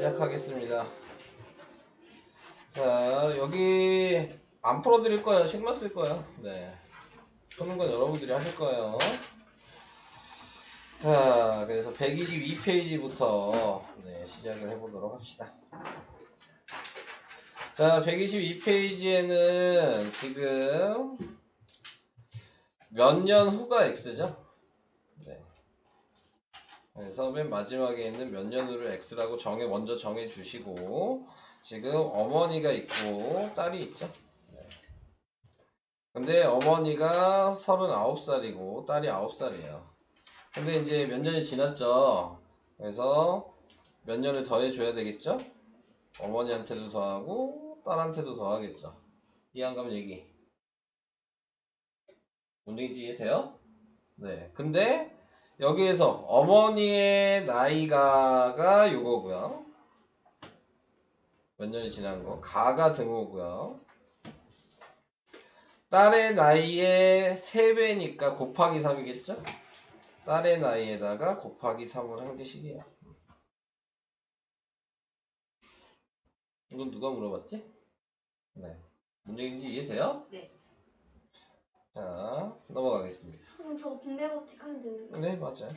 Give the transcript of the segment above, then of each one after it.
시작하겠습니다. 자, 여기 안 풀어드릴 거예요. 식만 쓸 거예요. 네. 푸는 건 여러분들이 하실 거예요. 자, 그래서 122페이지부터 시작을 해보도록 합시다. 자, 122페이지에는 지금 몇 년 후가 X죠? 네. 그래서 맨 마지막에 있는 몇 년 후를 X라고 먼저 정해 주시고, 지금 어머니가 있고 딸이 있죠? 근데 어머니가 39살이고 딸이 9살이에요. 근데 이제 몇 년이 지났죠. 그래서 몇 년을 더해줘야 되겠죠. 어머니한테도 더하고 딸한테도 더하겠죠. 이해 안 가면 얘기. 뭔 얘기인지 이해돼요? 네. 근데 여기에서 어머니의 나이가가 요거고요. 몇 년이 지난 거. 가가 등호고요. 딸의 나이의 3배니까 곱하기 3이겠죠? 딸의 나이에다가 곱하기 3을 한 개씩이에요. 이건 누가 물어봤지? 네. 문제인지 이해돼요? 네. 자, 넘어가겠습니다. 그럼 저거 분배 법칙 하면 되는 거예요? 네, 맞아요.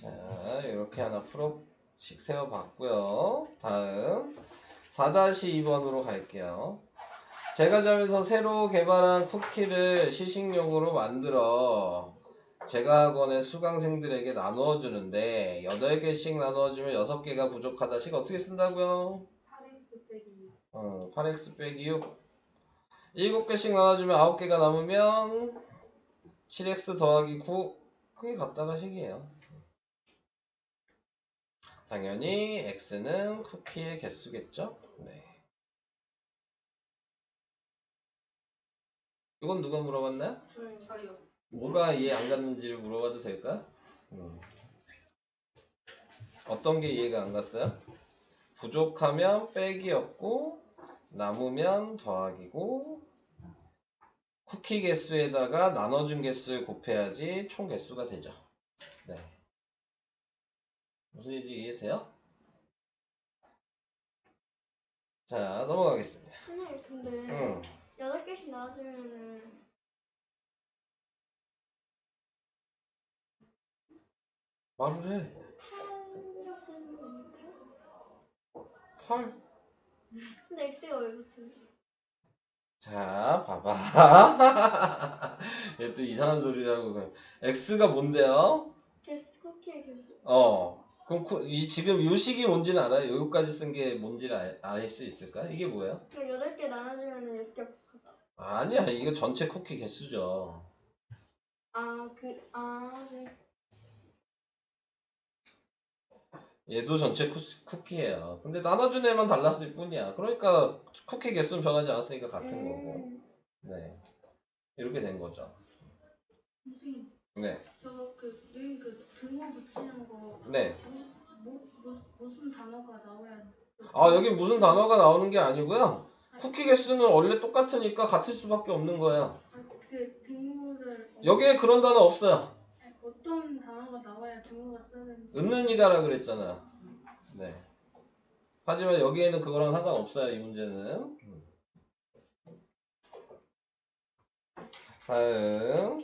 자, 이렇게 하나 풀어씩 세워봤고요. 다음 4-2번으로 갈게요. 제가 자면서 새로 개발한 쿠키를 시식용으로 만들어 제가 학원의 수강생들에게 나누어 주는데 8개씩 나누어주면 6개가 부족하다식 어떻게 쓴다고요? 8x 빼기 8x 빼기 6. 7개씩 나눠주면 9개가 남으면 7x 더하기 9. 그게 같다가 식이에요. 당연히 x는 쿠키의 개수겠죠? 네. 이건 누가 물어봤나요? 저요. 뭐가 이해 안 갔는지를 물어봐도 될까? 어떤 게 이해가 안 갔어요? 부족하면 빼기였고 남으면 더하기고 쿠키 개수에다가 나눠준 개수를 곱해야지 총 개수가 되죠. 네. 무슨 얘기인지 이해돼요? 자, 넘어가겠습니다. 선생님 근데 8개씩 나와주면은 말을 해. 8이라고 쓰는 겁니까? 8. 근데 x가 왜 붙어요? 자, 봐봐. 얘 또 이상한 소리를 하고 그래. x가 뭔데요? 개수 쿠키의 개수. 그럼 지금 요 식이 뭔지는 알아요? 여기까지 쓴 게 뭔지를 알 수 있을까? 이게 뭐예요? 그럼 8개 나눠주면은 6개 부족하다. 아니야, 이거 전체 쿠키 개수죠. 네. 얘도 전체 쿠키예요. 근데 나눠준 애만 달랐을 뿐이야. 그러니까 쿠키 개수는 변하지 않았으니까 같은 거고. 네, 이렇게 된 거죠. 선생님, 네, 늘 등호 붙이는 거 네. 무슨 단어가 나와야 돼? 여기 무슨 단어가 나오는 게 아니고요. 쿠키 개수는 원래 똑같으니까 같을 수밖에 없는 거예요. 그 등호를 여기에 그런 단어 없어요. 어떤 단어가 나와야 등호가 써야 되는지. 은는이다라 그랬잖아요. 네. 하지만 여기에는 그거랑 상관없어요. 이 문제는. 다음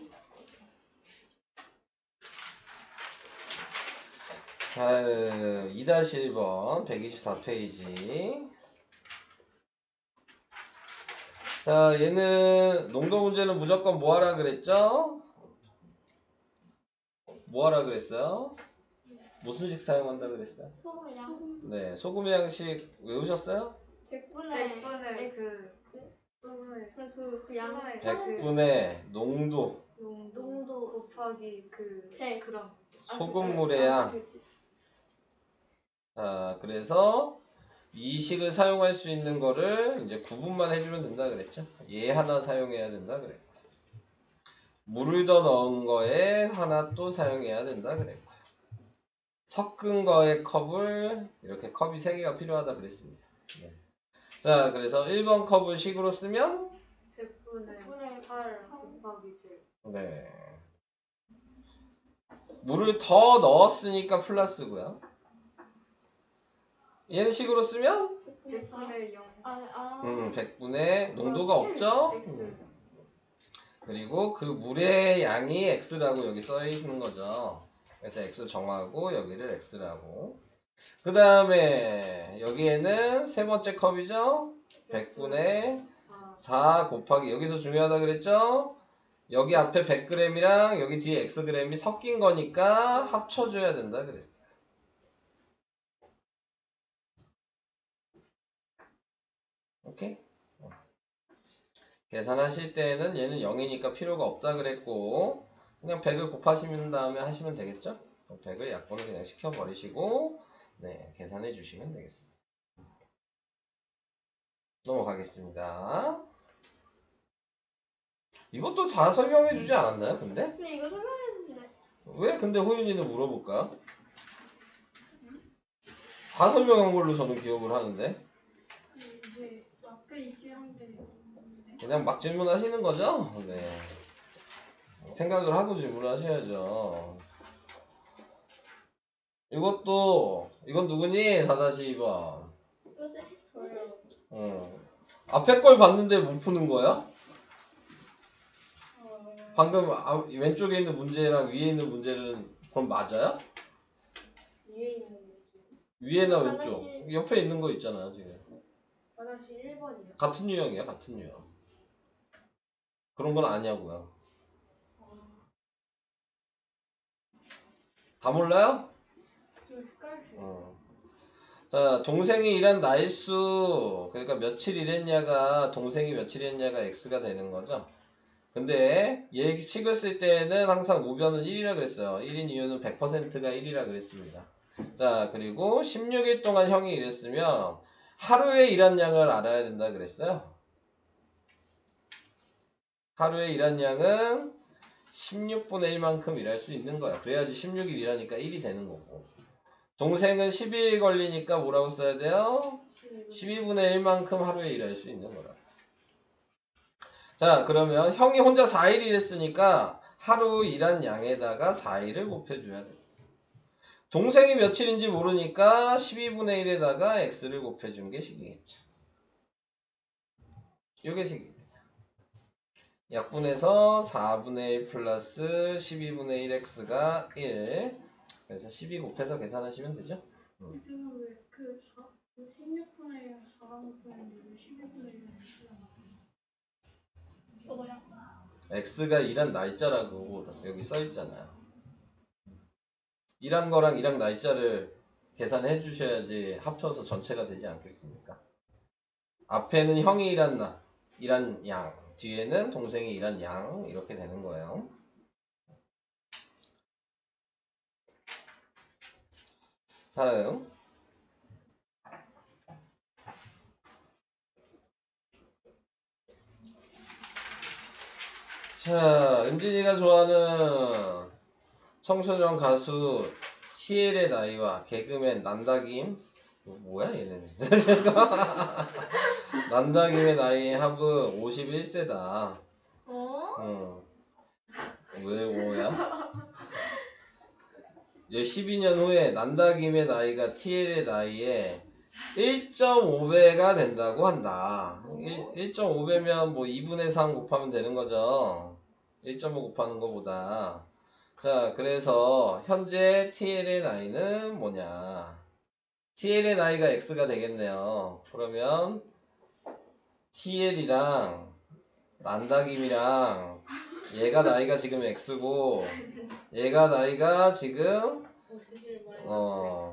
2-1번 124페이지. 자, 얘는 농도 문제는 무조건 뭐 하라 그랬죠? 뭐 하라 그랬어요? 무슨 식 사용한다 그랬어요? 소금의 양. 네, 소금의 양식 외우셨어요? 100분의 소금의 그 양. 100분의 농도 농도 곱하기 그람. 소금물의 양. 자, 그래서 이 식을 사용할 수 있는 거를 이제 구분만 해주면 된다 그랬죠? 얘 하나 사용해야 된다 그랬고, 물을 더 넣은 거에 하나 또 사용해야 된다 그랬고, 섞은 거에 컵을 이렇게 컵이 3개가 필요하다 그랬습니다. 네. 자, 그래서 1번 컵을 식으로 쓰면 100분의 8 곱하기 100. 네. 물을 더 넣었으니까 플러스고요. 얘는 식으로 쓰면 100분의 0 100분의 농도가 없죠? X 그리고 그 물의 양이 x라고 여기 써 있는 거죠. 그래서 x 정하고 여기를 x라고. 그 다음에 여기에는 세 번째 컵이죠. 100분의 4 곱하기 여기서 중요하다 그랬죠? 여기 앞에 100g이랑 여기 뒤에 xg이 섞인 거니까 합쳐줘야 된다 그랬어요. 오케이? 계산하실 때는 얘는 0이니까 필요가 없다 그랬고 그냥 100을 곱하시는 다음에 하시면 되겠죠? 100을 약분을 그냥 시켜버리시고 네, 계산해 주시면 되겠습니다. 넘어가겠습니다. 이것도 다 설명해 주지 않았나요? 근데 이거 설명했는데. 왜 근데 호윤이는 물어볼까요? 다 설명한 걸로 저는 기억을 하는데 이제 앞에 얘기한데 그냥 막 질문하시는 거죠? 네. 생각을 하고 질문하셔야죠. 이건 누구니? 4-2번. 저요. 앞에 걸 봤는데 못 푸는 거야? 방금 왼쪽에 있는 문제랑 위에 있는 문제는 그럼 맞아요? 위에 있는 문제 위에나 왼쪽 옆에 있는 거 있잖아요 지금. 화장실 1번이요. 같은 유형이야 같은 유형. 그런 건 아니냐고요. 다 몰라요? 좀 헷갈려요. 자, 동생이 일한 날수 그러니까 며칠 일했냐가 동생이 며칠 일했냐가 x가 되는 거죠. 근데 얘 식을 쓸 때는 항상 우변은 1이라 그랬어요. 1인 이유는 100%가 1이라 그랬습니다. 자, 그리고 16일 동안 형이 일했으면 하루에 일한 양을 알아야 된다 그랬어요. 하루에 일한 양은 16분의 1만큼 일할 수 있는 거야. 그래야지 16일 일하니까 1이 되는 거고. 동생은 12일 걸리니까 뭐라고 써야 돼요? 12분의 1만큼 하루에 일할 수 있는 거라. 자, 그러면 형이 혼자 4일 일했으니까 하루 일한 양에다가 4일을 곱해줘야 돼. 동생이 며칠인지 모르니까 12분의 1에다가 x를 곱해준 게 식이겠죠. 요게 식입니다. 약분해서 4분의 1 플러스 12분의 1x가 1. 그래서 12 곱해서 계산하시면 되죠. 이때는 왜그 16분의 4가 곱했는데 12분의 1은 X가 저도요. x가 일한 날짜라고 여기 써 있잖아요. 일한 거랑 일한 날짜를 계산해 주셔야지 합쳐서 전체가 되지 않겠습니까? 앞에는 형이 일한 양, 뒤에는 동생이 일한 양 이렇게 되는 거예요. 다음. 자, 은진이가 좋아하는 청소년 가수 TL의 나이와 개그맨 남다김 뭐야 얘는 남다김의 나이 합은 51세다. 왜 5야? 12년 후에 남다김의 나이가 TL의 나이에 1.5배가 된다고 한다. 1.5배면 뭐 2분의 3 곱하면 되는 거죠. 1.5 곱하는 것보다. 자, 그래서 현재 TL의 나이는 뭐냐? TL의 나이가 X가 되겠네요. 그러면 TL이랑 난다김이랑 얘가 나이가 지금 X고 얘가 나이가 지금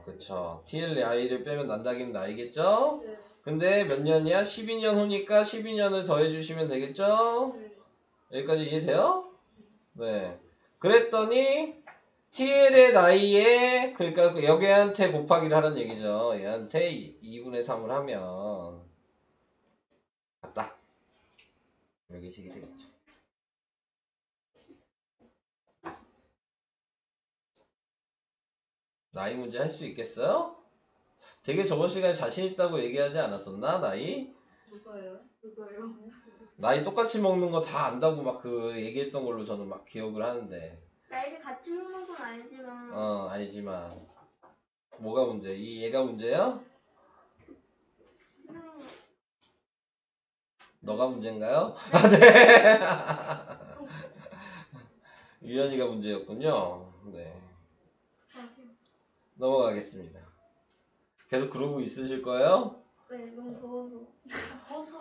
그쵸. TL 나이를 빼면 난다김 나이겠죠? 근데 몇 년이야? 12년 후니까 12년을 더해주시면 되겠죠? 여기까지 이해돼요? 네. 그랬더니 TL의 나이에 그러니까 여기한테 곱하기를 하는 얘기죠. 얘한테 2분의 3을 하면 같다. 여기 식이 되겠죠. 나이 문제 할 수 있겠어요? 되게 저번 시간에 자신 있다고 얘기하지 않았었나? 나이? 누가요? 나이 똑같이 먹는 거 다 안다고 막 그 얘기했던 걸로 저는 막 기억을 하는데 날개 같이 먹는 건 알지만. 아니지만 뭐가 문제? 얘가 문제야? 그냥 너가 문제인가요? 네. 유연이가 문제였군요. 네. 넘어가겠습니다. 계속 그러고 있으실 거예요? 네, 너무 더워서. 벗어.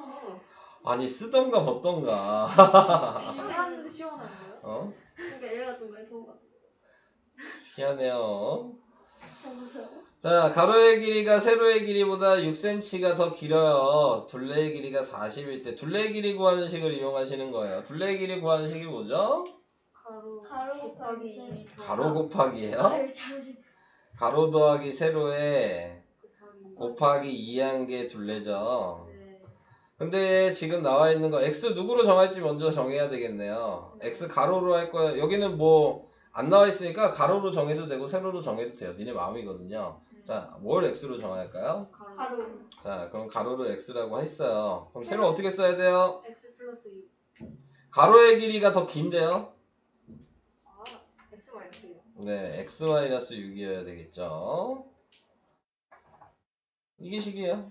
아니 쓰던가 벗던가. 하는데 시원한데요? 어? 그러니까 얘가 좀 많이 더워가지고. 희한해요. 더워서요? 자, 가로의 길이가 세로의 길이보다 6cm가 더 길어요. 둘레의 길이가 40일 때 둘레의 길이 구하는 식을 이용하시는 거예요. 둘레의 길이 구하는 식이 뭐죠? 가로 곱하기 가로 곱하기예요. 아유, 잠시. 가로 더하기 세로에 곱하기 2한 개 둘레죠. 네. 근데 지금 나와 있는 거 x 누구로 정할지 먼저 정해야 되겠네요. x 가로로 할 거예요. 여기는 뭐 안 나와 있으니까 가로로 정해도 되고 세로로 정해도 돼요. 니네 마음이거든요. 자, 뭘 x로 정할까요? 가로. 자, 그럼 가로를 x라고 했어요. 그럼 세로 어떻게 써야 돼요? x 플러스 2. 가로의 길이가 더 긴데요. 아, x 마이너스 2. 네, x-6이어야 되겠죠. 이게 식이에요.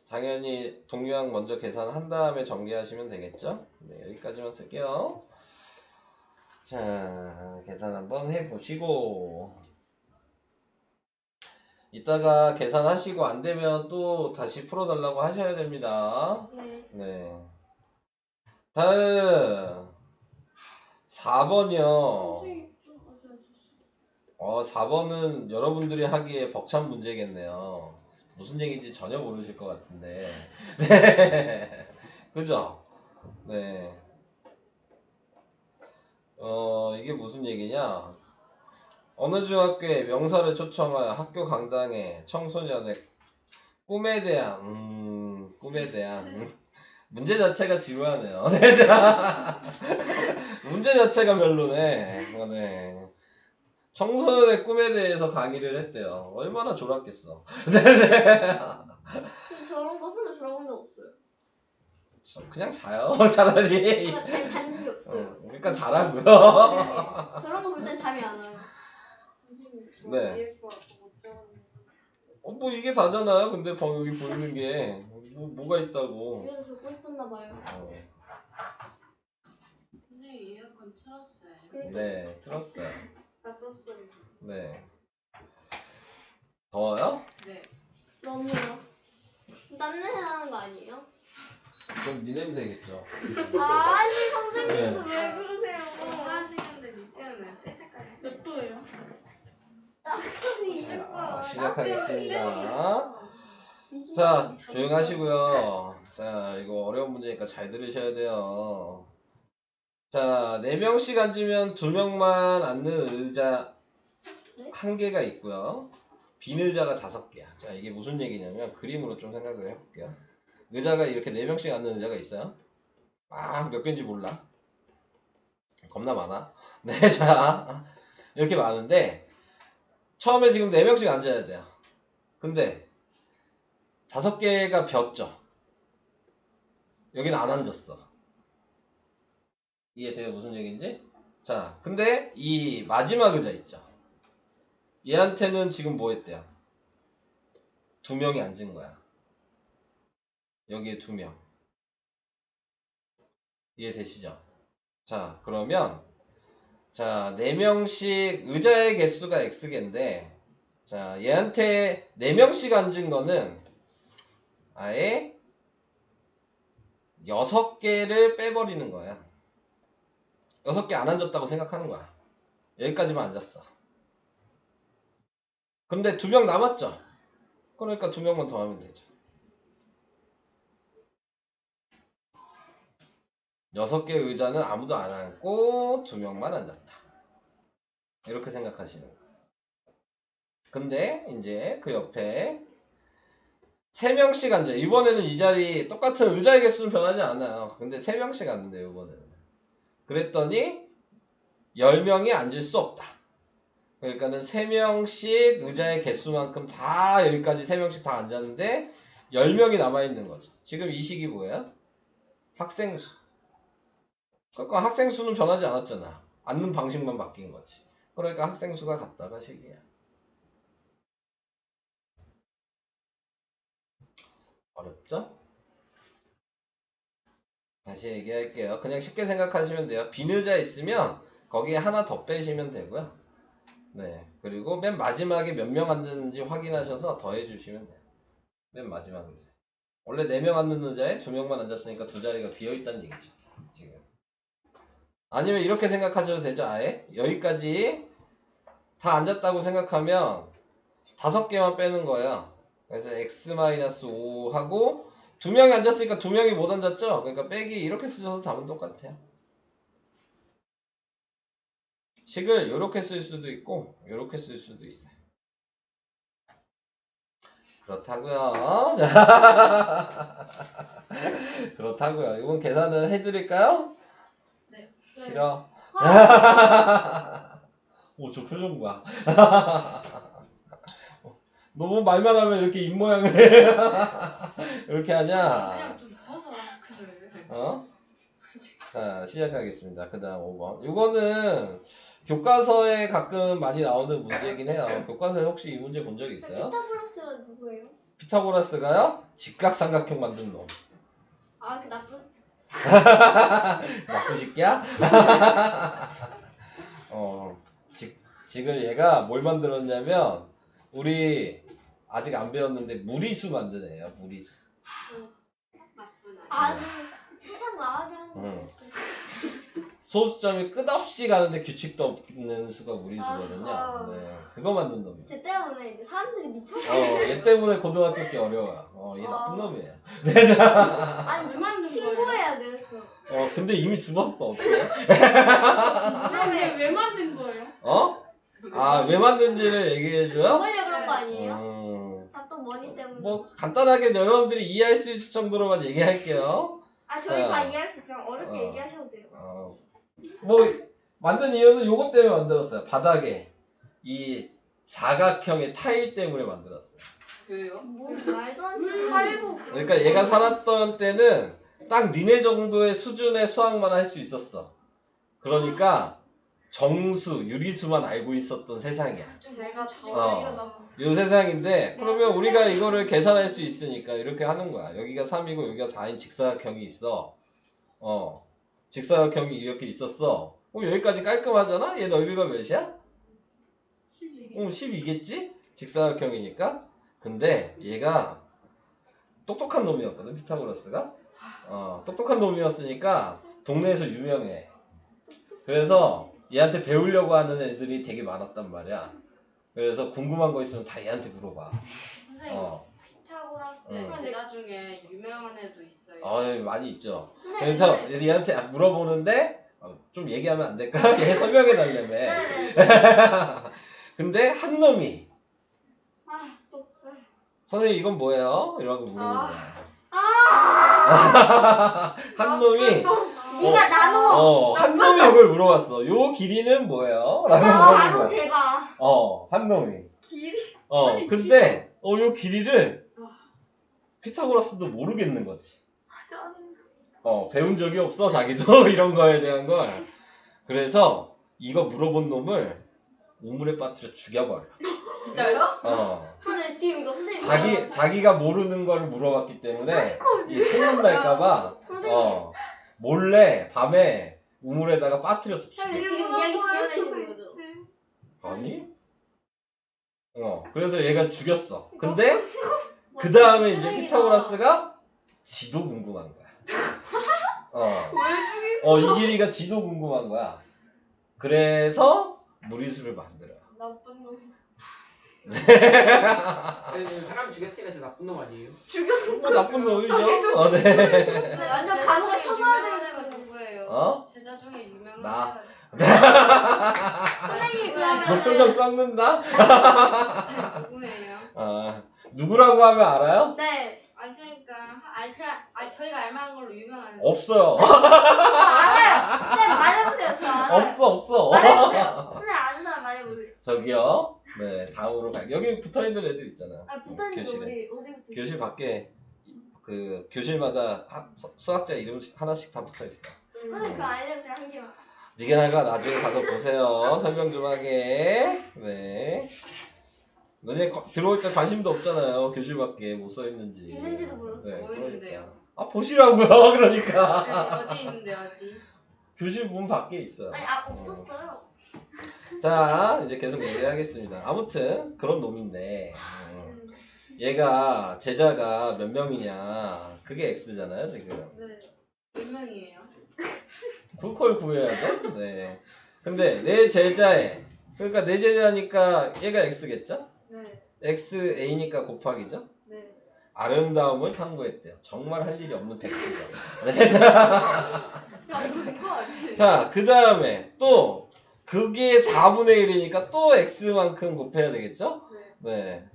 당연히 동요항 먼저 계산한 다음에 전개하시면 되겠죠. 네, 여기까지만 쓸게요. 자, 계산 한번 해보시고 이따가 계산하시고 안되면 또 다시 풀어달라고 하셔야 됩니다. 네. 네. 다음 4번이요. 선생님 좀 어서 4번은 여러분들이 하기에 벅찬 문제겠네요. 무슨 얘기인지 전혀 모르실 것 같은데. 네. 그죠? 네. 이게 무슨 얘기냐? 어느 중학교에 명사를 초청하여 학교 강당에 청소년의 꿈에 대한, 문제 자체가 지루하네요. 네, 자. 문제 자체가 별로네. 네. 청소년의 꿈에 대해서 강의를 했대요. 얼마나 졸았겠어. 근데 저런 거 한 번도 저런 적 없어요. 그냥 자요, 차라리. 그러니까 잔 적이 없어요. 그러니까 자라고요. 네. 저런 거 볼 땐 잠이 안 와요. 선생님 저 네. EF 갖고 못 자는데. 뭐 이게 다잖아요. 근데 여기 보이는 게 뭐가 있다고. 얘도 적고 싶었나 봐요. 선생님 에어컨 틀었어요. 그러니까 네, 틀었어요. 다 썼어요. 네. 더워요? 네. 너무요. 땀내서 하는 거 아니에요? 그럼 네 냄새겠죠. 아니 선생님도 왜 그러세요? 하시는데 니 때문에 때 색깔이 몇 도예요? 땀이 있을 자, 거야. 시작하겠습니다. 자, 조용하시고요. 자, 이거 어려운 문제니까 잘 들으셔야 돼요. 자, 4명씩 앉으면 2명만 앉는 의자 네? 1개가 있고요. 빈 의자가 5개야. 자, 이게 무슨 얘기냐면 그림으로 좀 생각을 해볼게요. 의자가 이렇게 4명씩 앉는 의자가 있어요. 몇 개인지 몰라. 겁나 많아. 네, 자, 이렇게 많은데 처음에 지금 4명씩 앉아야 돼요. 근데 5개가 비었죠. 여기는 안 앉았어. 이해돼요? 무슨 얘기인지? 자, 근데 이 마지막 의자 있죠. 얘한테는 지금 뭐 했대요? 2명이 앉은 거야. 여기에 2명. 이해되시죠? 자, 그러면 자, 4명씩 의자의 개수가 x개인데 자, 얘한테 4명씩 앉은 거는 아예 6개를 빼버리는 거야. 6개 안 앉았다고 생각하는 거야. 여기까지만 앉았어. 근데 2명 남았죠? 그러니까 2명만 더 하면 되죠. 6개 의자는 아무도 안 앉고 2명만 앉았다. 이렇게 생각하시는 거예요. 근데 이제 그 옆에 3명씩 앉아요. 이번에는 이 자리 똑같은 의자의 개수는 변하지 않아요. 근데 3명씩 앉는데요, 이번에는. 그랬더니 10명이 앉을 수 없다. 그러니까는 3명씩 의자의 개수만큼 다 여기까지 3명씩 다 앉았는데 10명이 남아있는 거죠. 지금 이 식이 뭐예요? 학생 수. 그러니까 학생 수는 변하지 않았잖아. 앉는 방식만 바뀐 거지. 그러니까 학생 수가 같다가 식이야. 어렵죠? 다시 얘기할게요. 그냥 쉽게 생각하시면 돼요. 비느자 있으면 거기에 하나 더 빼시면 되고요. 네. 그리고 맨 마지막에 몇 명 앉았는지 확인하셔서 더해주시면 돼요. 맨 마지막 의자. 원래 4명 앉는 의자에 2명만 앉았으니까 두 자리가 비어있다는 얘기죠. 지금. 아니면 이렇게 생각하셔도 되죠. 아예 여기까지 다 앉았다고 생각하면 5개만 빼는 거예요. 그래서 x-5 하고 2명이 앉았으니까 2명이 못 앉았죠. 그러니까 빼기 이렇게 쓰셔도 답은 똑같아요. 식을 이렇게 쓸 수도 있고 이렇게 쓸 수도 있어요. 그렇다고요. 그렇다고요. 이건 계산을 해드릴까요? 네. 싫어. 오, 저 표정 봐. 너무 말만 하면 이렇게 입모양을 이렇게 하냐? 그냥 좀 벗어 마스크를. 어? 자, 시작하겠습니다. 그 다음 5번. 이거는 교과서에 가끔 많이 나오는 문제긴 해요. 교과서에 혹시 이 문제 본 적 있어요? 피타고라스가 누구예요? 피타고라스가요? 직각삼각형 만든 놈. 아, 그 나쁜. 나쁜 새끼야? 지금 얘가 뭘 만들었냐면 우리 아직 안 배웠는데 무리수 만든 애예요. 무리수. 나쁜 아이. 아주 세상 망하게 하는 거. 소수점이 끝없이 가는데 규칙도 없는 수가 무리수거든요. 네, 그거 만든 놈이에요. 쟤 때문에 이제 사람들이 미쳤어. 얘 때문에 고등학교 게 어려워요. 얘 나쁜 놈이에요. 아니, 왜 만든 신고해야 돼. 그거. 근데 이미 죽었어. 어떡해? 근데 왜 만든 거예요? 왜 만든지를 얘기해줘요? 원래 그런 거 아니에요? 다 또 머니 때문에. 뭐 간단하게 여러분들이 이해할 수 있을 정도로만 얘기할게요. 아, 저희 자. 다 이해할 수 있어요. 어렵게 어. 얘기하셔도 돼요. 뭐 만든 이유는 요것 때문에 만들었어요. 바닥에 이 사각형의 타일 때문에 만들었어요. 왜요? 뭐 말도 안 되는. 살고. 그러니까 얘가 살았던 때는 딱 니네 정도의 수준의 수학만 할 수 있었어. 그러니까 정수, 유리수만 알고 있었던 세상이야. 제가 요 세상인데 그러면 우리가 이거를 계산할 수 있으니까 이렇게 하는 거야. 여기가 3이고 여기가 4인 직사각형이 있어. 직사각형이 이렇게 있었어. 여기까지 깔끔하잖아? 얘 넓이가 몇이야? 12겠지? 직사각형이니까. 근데 얘가 똑똑한 놈이었거든, 피타고라스가. 똑똑한 놈이었으니까 동네에서 유명해. 그래서 얘한테 배우려고 하는 애들이 되게 많았단 말이야. 그래서 궁금한 거 있으면 다 얘한테 물어봐. 선생님, 피타고라스 제자 중에 유명한 애도 있어요. 많이 있죠. 그래서 얘한테 물어보는데 좀 얘기하면 안 될까? 얘 설명해 달라며. 근데 한 놈이 선생님 이건 뭐예요? 이러고 물어보는 거야. 한 놈이 네가 나눠. 한 놈이 이걸 물어봤어. 요 길이는 뭐예요? 라고 물어본 바로 거야. 제발. 한 놈이. 길이? 근데 요 길이를 피타고라스도 모르겠는 거지. 배운 적이 없어 자기도 이런 거에 대한 걸. 그래서 이거 물어본 놈을 우물에 빠뜨려 죽여버려. 진짜요? 근데 지금 이거 선생님. 자기가 모르는 걸 물어봤기 때문에 이 소문 날까봐 몰래 밤에 우물에다가 빠뜨려서 죽여. 선생님 지금 이야기 지어내시는 거죠? 아니? 그래서 얘가 죽였어. 근데 그 다음에 이제 피타고라스가 지도 궁금한 거야. 이 길이가 지도 궁금한 거야. 그래서 무리수를 만들어요. 나쁜 놈. 사람 죽였으니까 진짜 나쁜 놈 아니에요? 나쁜 놈이죠? 네. 네, 완전 감옥에 쳐넣어야 되는 애가 거죠. 누구예요? 제자 중에 유명한 나. 선생님 너 그러면 표정 썩는다? 애가 누구예요? 누구라고 하면 알아요? 네. 저희가 알만한 걸로 유명한. 없어요. 알아요. 선생님 말해보세요. 저 알아요. 없어. 말해보세요. 선생님 아는 사람 말해보세요. 저기요. 네, 다음으로 갈게요. 여기 붙어있는 애들 있잖아. 붙어있는 교실에. 어디부터? 교실 밖에 그 교실마다 수학자 이름 하나씩 다 붙어있어. 선생님 그거 알려주세요 한 개만. 니게나가 나중에 가서 보세요. 설명 좀 하게. 네. 너네 들어올 때 관심도 없잖아요. 교실 밖에 뭐 써 있는지. 있는지도 몰랐어요. 네, 뭐 그러니까. 있는데요? 아 보시라고요. 그러니까. 아니, 어디 있는데 어디? 교실 문 밖에 있어요. 아니 없었어요. 자 이제 계속 얘기하겠습니다. 아무튼 그런 놈인데 얘가 제자가 몇 명이냐 그게 x잖아요 지금. 네. 몇 명이에요? 그걸 구해야죠. 네. 근데 내 제자에 그러니까 내 제자니까 얘가 x겠죠? 네. x a니까 곱하기죠. 네. 아름다움을 탐구했대요. 정말 할 일이 없는 백수죠. 네. 자, 그 다음에 또 그게 4분의 1이니까 또 x만큼 곱해야 되겠죠? 네.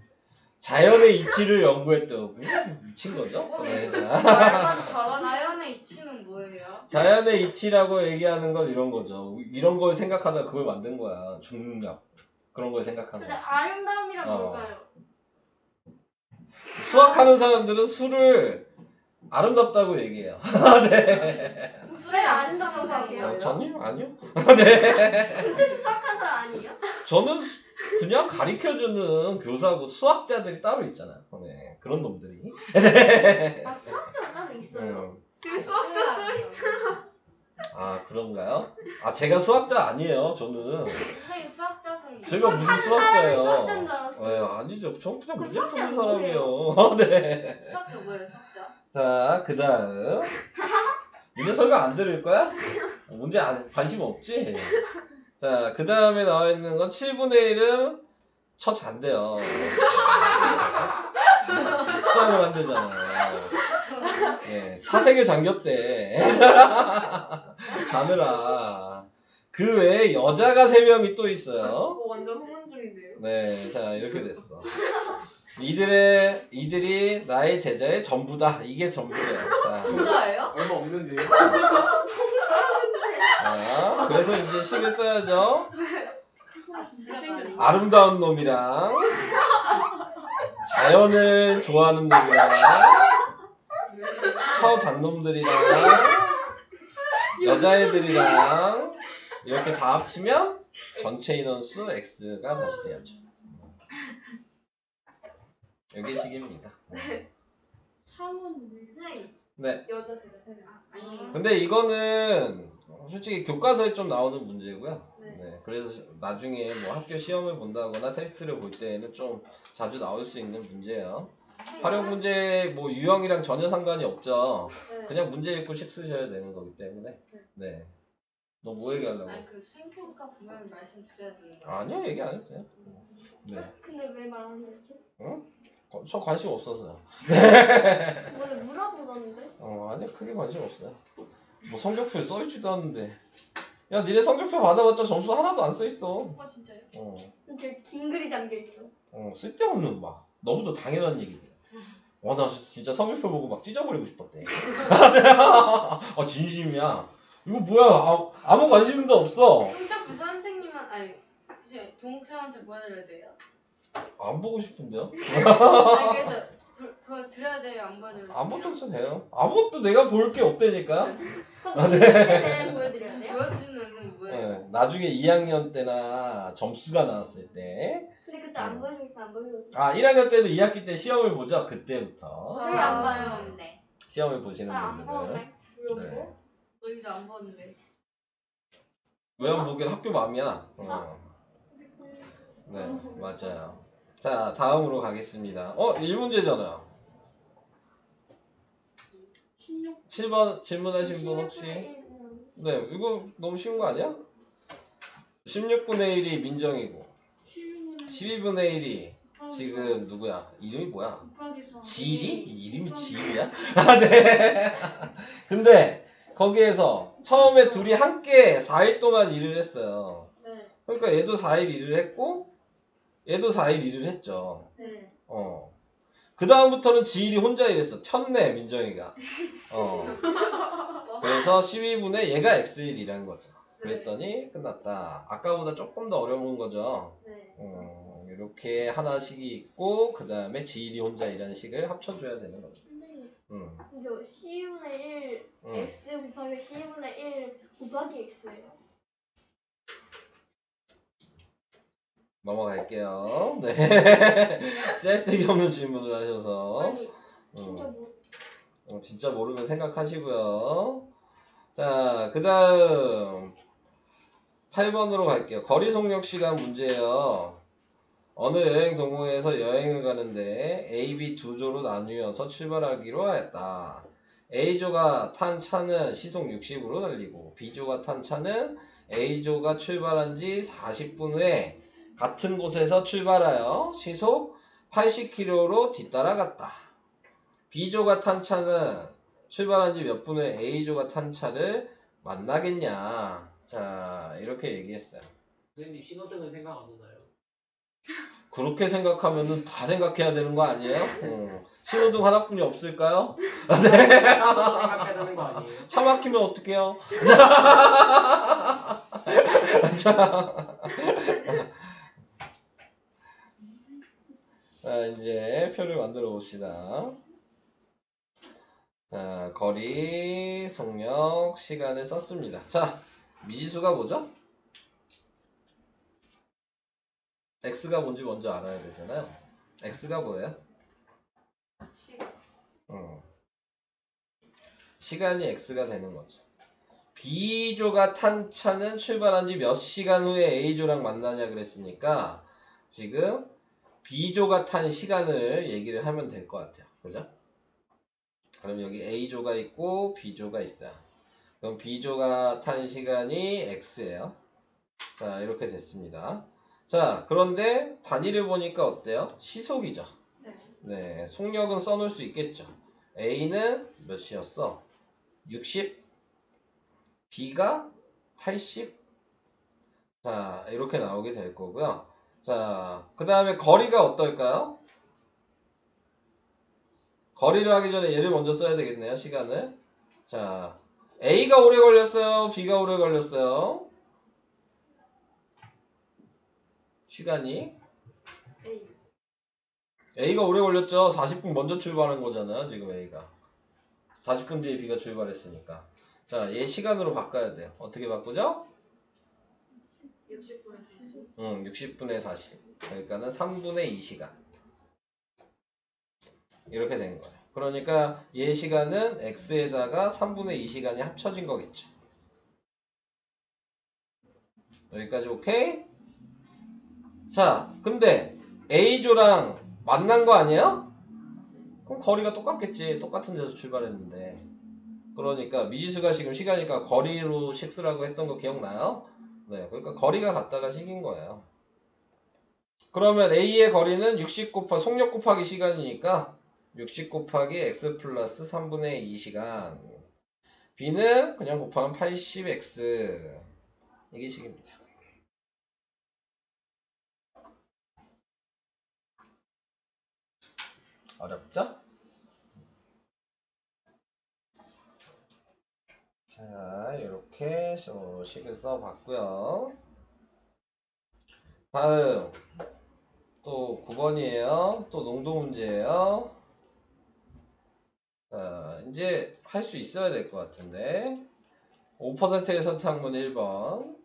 자연의 이치를 연구했다고. 미친 거죠? 네, 자. 자연의 이치는 뭐예요? 자연의 이치라고 얘기하는 건 이런 거죠. 이런 걸 생각하다 그걸 만든 거야. 중력. 그런 걸 생각한 근데 거야. 아름다움이란 어. 뭔가요? 수학하는 사람들은 술을 아름답다고 얘기해요. 네. 술에 아름다운 거 같아요. 뭐예요? 전요? 아니요? 네. 선생님 수학한 사람 아니에요? 저는 그냥 가르쳐주는 교사고 수학자들이 따로 있잖아요. 네. 그런 놈들이. 아 수학자가 따로 있어요. 그 수학자들 아, 그런가요? 아, 제가 수학자 아니에요. 저는. 선생님 수학자는 제가 무슨 사람이 수학자예요? 수학자인 줄 네, 알았어요. 아니죠. 저 그냥 그 문제 푸는 수학자는 사람이에요. 네. 수학자 뭐예요 수학자? 자, 그 다음. 니네 설명 안 들을 거야? 문제 관심 없지? 자, 그 다음에 나와 있는 건 7분의 1은 처잔대요. 수학을 한대잖아요. 네, 사색에 잠겼대. 자느라. 그 외에 여자가 3명이 또 있어요. 완전 흥분중인데요. 네, 자, 이렇게 됐어. 이들이 나의 제자의 전부다. 이게 전부예요. 자, 진짜예요? 얼마 없는데요? 자, 그래서 이제 식을 써야죠. 아, 아름다운 놈이랑 자연을 좋아하는 놈이랑 처잔놈들이랑 여자애들이랑 이렇게 다 합치면 전체 인원수 x가 다시 돼야죠. 이게 식입니다. 상은 네. 네. 여자 대자 세 명. 아니. 근데 이거는 솔직히 교과서에 좀 나오는 문제고요. 네. 네. 그래서 나중에 뭐 학교 시험을 본다거나 테스트를 볼 때에는 좀 자주 나올 수 있는 문제예요. 활용 문제 뭐 유형이랑 전혀 상관이 없죠. 네. 그냥 문제 읽고 식 쓰셔야 되는 거기 때문에. 네. 너 뭐 얘기하려고? 아니 그 수행평가 보면 말씀드려야 되는 거예요. 아니요, 얘기 안 했어요. 네. 근데 왜 말 안 했지? 저 관심 없어서요. 원래 물어보던데. 아니요, 크게 관심 없어요. 뭐 성적표에 써있지도 않는데. 야, 니네 성적표 받아봤자 점수 하나도 안 써있어. 진짜요? 이렇게 긴 글이 담겨 있어. 쓸데없는 막 너무도 당연한 얘기들. 나 진짜 성적표 보고 막 찢어버리고 싶었대. 진심이야. 이거 뭐야? 아무 관심도 없어. 성적표 선생님은 아니 이제 동생한테 보여드려야 돼요? 안 보고 싶은데요? 아니 그래서 더 드려야 돼요 안 보여드려야 돼요? 안 보셔도 돼요. 아무것도 내가 볼 게 없다니까. 그럼 무슨 때는 보여드려야 돼요? 보여주는 뭐예요? 네, 나중에 2학년 때나 점수가 나왔을 때. 근데 그때 안 보여주니까 안 보여주고. 1학년 때도 2학기 때 시험을 보죠. 그때부터. 저희 안 봐요. 네. 시험을 보시는 잘안 봐도 분들은. 돼. 네. 너희도 안 보는데. 왜 안 보긴 학교 맘이야. 네, 맞아요. 자, 다음으로 가겠습니다. 1문제잖아요. 7번 질문하신 분 혹시? 네, 이거 너무 쉬운 거 아니야? 16분의 1이 민정이고 12분의 1이 지금 누구야? 이름이 뭐야? 지일이? 이름이 지일이야? 네. 근데 거기에서 처음에 둘이 함께 4일 동안 일을 했어요. 네. 그러니까 얘도 4일 일을 했고 얘도 4일 일을 했죠. 네. 그 다음부터는 지일이 혼자 일했어. 쳤네, 민정이가. 그래서 12분의 얘가 x일이라는 거죠. 그랬더니 끝났다. 아까보다 조금 더 어려운 거죠. 네. 이렇게 하나씩이 있고 그 다음에 지일이 혼자 일하는 식을 합쳐줘야 되는 거죠. 저 C분의 1 x 곱하기 C분의 1 곱하기 x예요. 넘어갈게요. 네. 쓸데기 없는 질문을 하셔서 아니 진짜 뭐 진짜 모르면 생각하시고요. 자, 그 다음 8번으로 갈게요. 거리 속력 시간 문제예요. 어느 여행 동호회에서 여행을 가는데 A, B 두 조로 나뉘어서 출발하기로 하였다. A조가 탄 차는 시속 60으로 달리고 B조가 탄 차는 A조가 출발한 지 40분 후에 같은 곳에서 출발하여 시속 80km로 뒤따라갔다. B조가 탄 차는 출발한 지 몇 분 후에 A조가 탄 차를 만나겠냐. 자, 이렇게 얘기했어요. 선생님 신호등은 생각 안 오나요? 그렇게 생각하면은 다 생각해야 되는 거 아니에요? 신호등 하나뿐이 없을까요? 생각해야 되는 거 아니에요? 차 막히면 어떡해요? 자, 이제 표를 만들어 봅시다. 자, 거리, 속력, 시간을 썼습니다. 자, 미지수가 뭐죠? x가 뭔지 먼저 알아야 되잖아요. x가 뭐예요? 시간. 시간이 x가 되는 거죠. B조가 탄 차는 출발한 지 몇 시간 후에 A조랑 만나냐 그랬으니까 지금 B조가 탄 시간을 얘기를 하면 될 것 같아요. 그죠? 그럼 여기 A조가 있고 B조가 있어요. 그럼 B조가 탄 시간이 X예요. 자, 이렇게 됐습니다. 자, 그런데 단위를 보니까 어때요? 시속이죠. 네. 네, 속력은 써놓을 수 있겠죠. A는 몇이었어? 60? B가 80? 자, 이렇게 나오게 될 거고요. 자, 그 다음에 거리가 어떨까요? 거리를 하기 전에 얘를 먼저 써야 되겠네요, 시간을. 자, A가 오래 걸렸어요? B가 오래 걸렸어요? 시간이? A. A가 오래 걸렸죠? 40분 먼저 출발한 거잖아요, 지금 A가. 40분 뒤에 B가 출발했으니까. 자, 얘 시간으로 바꿔야 돼요. 어떻게 바꾸죠? 60분에서 40. 60분에 40. 그러니까는 3분의 2시간. 이렇게 된 거예요. 그러니까 얘 시간은 x에다가 3분의 2시간이 합쳐진 거겠죠. 여기까지 오케이? 자, 근데 A조랑 만난 거 아니에요? 그럼 거리가 똑같겠지. 똑같은 데서 출발했는데. 그러니까 미지수가 지금 시간이니까 거리로 식수라고 했던 거 기억나요? 네, 그러니까 거리가 같다가 식인 거예요. 그러면 A의 거리는 60 곱하기 속력 곱하기 시간이니까 60 곱하기 x 플러스 3분의 2시간. B는 그냥 곱하면 80x. 이게 식입니다. 어렵죠? 자, 이렇게 식을 써봤고요. 다음 또 9번이에요. 또 농도 문제예요. 자, 이제 할 수 있어야 될 것 같은데 5%의 설탕물 1번,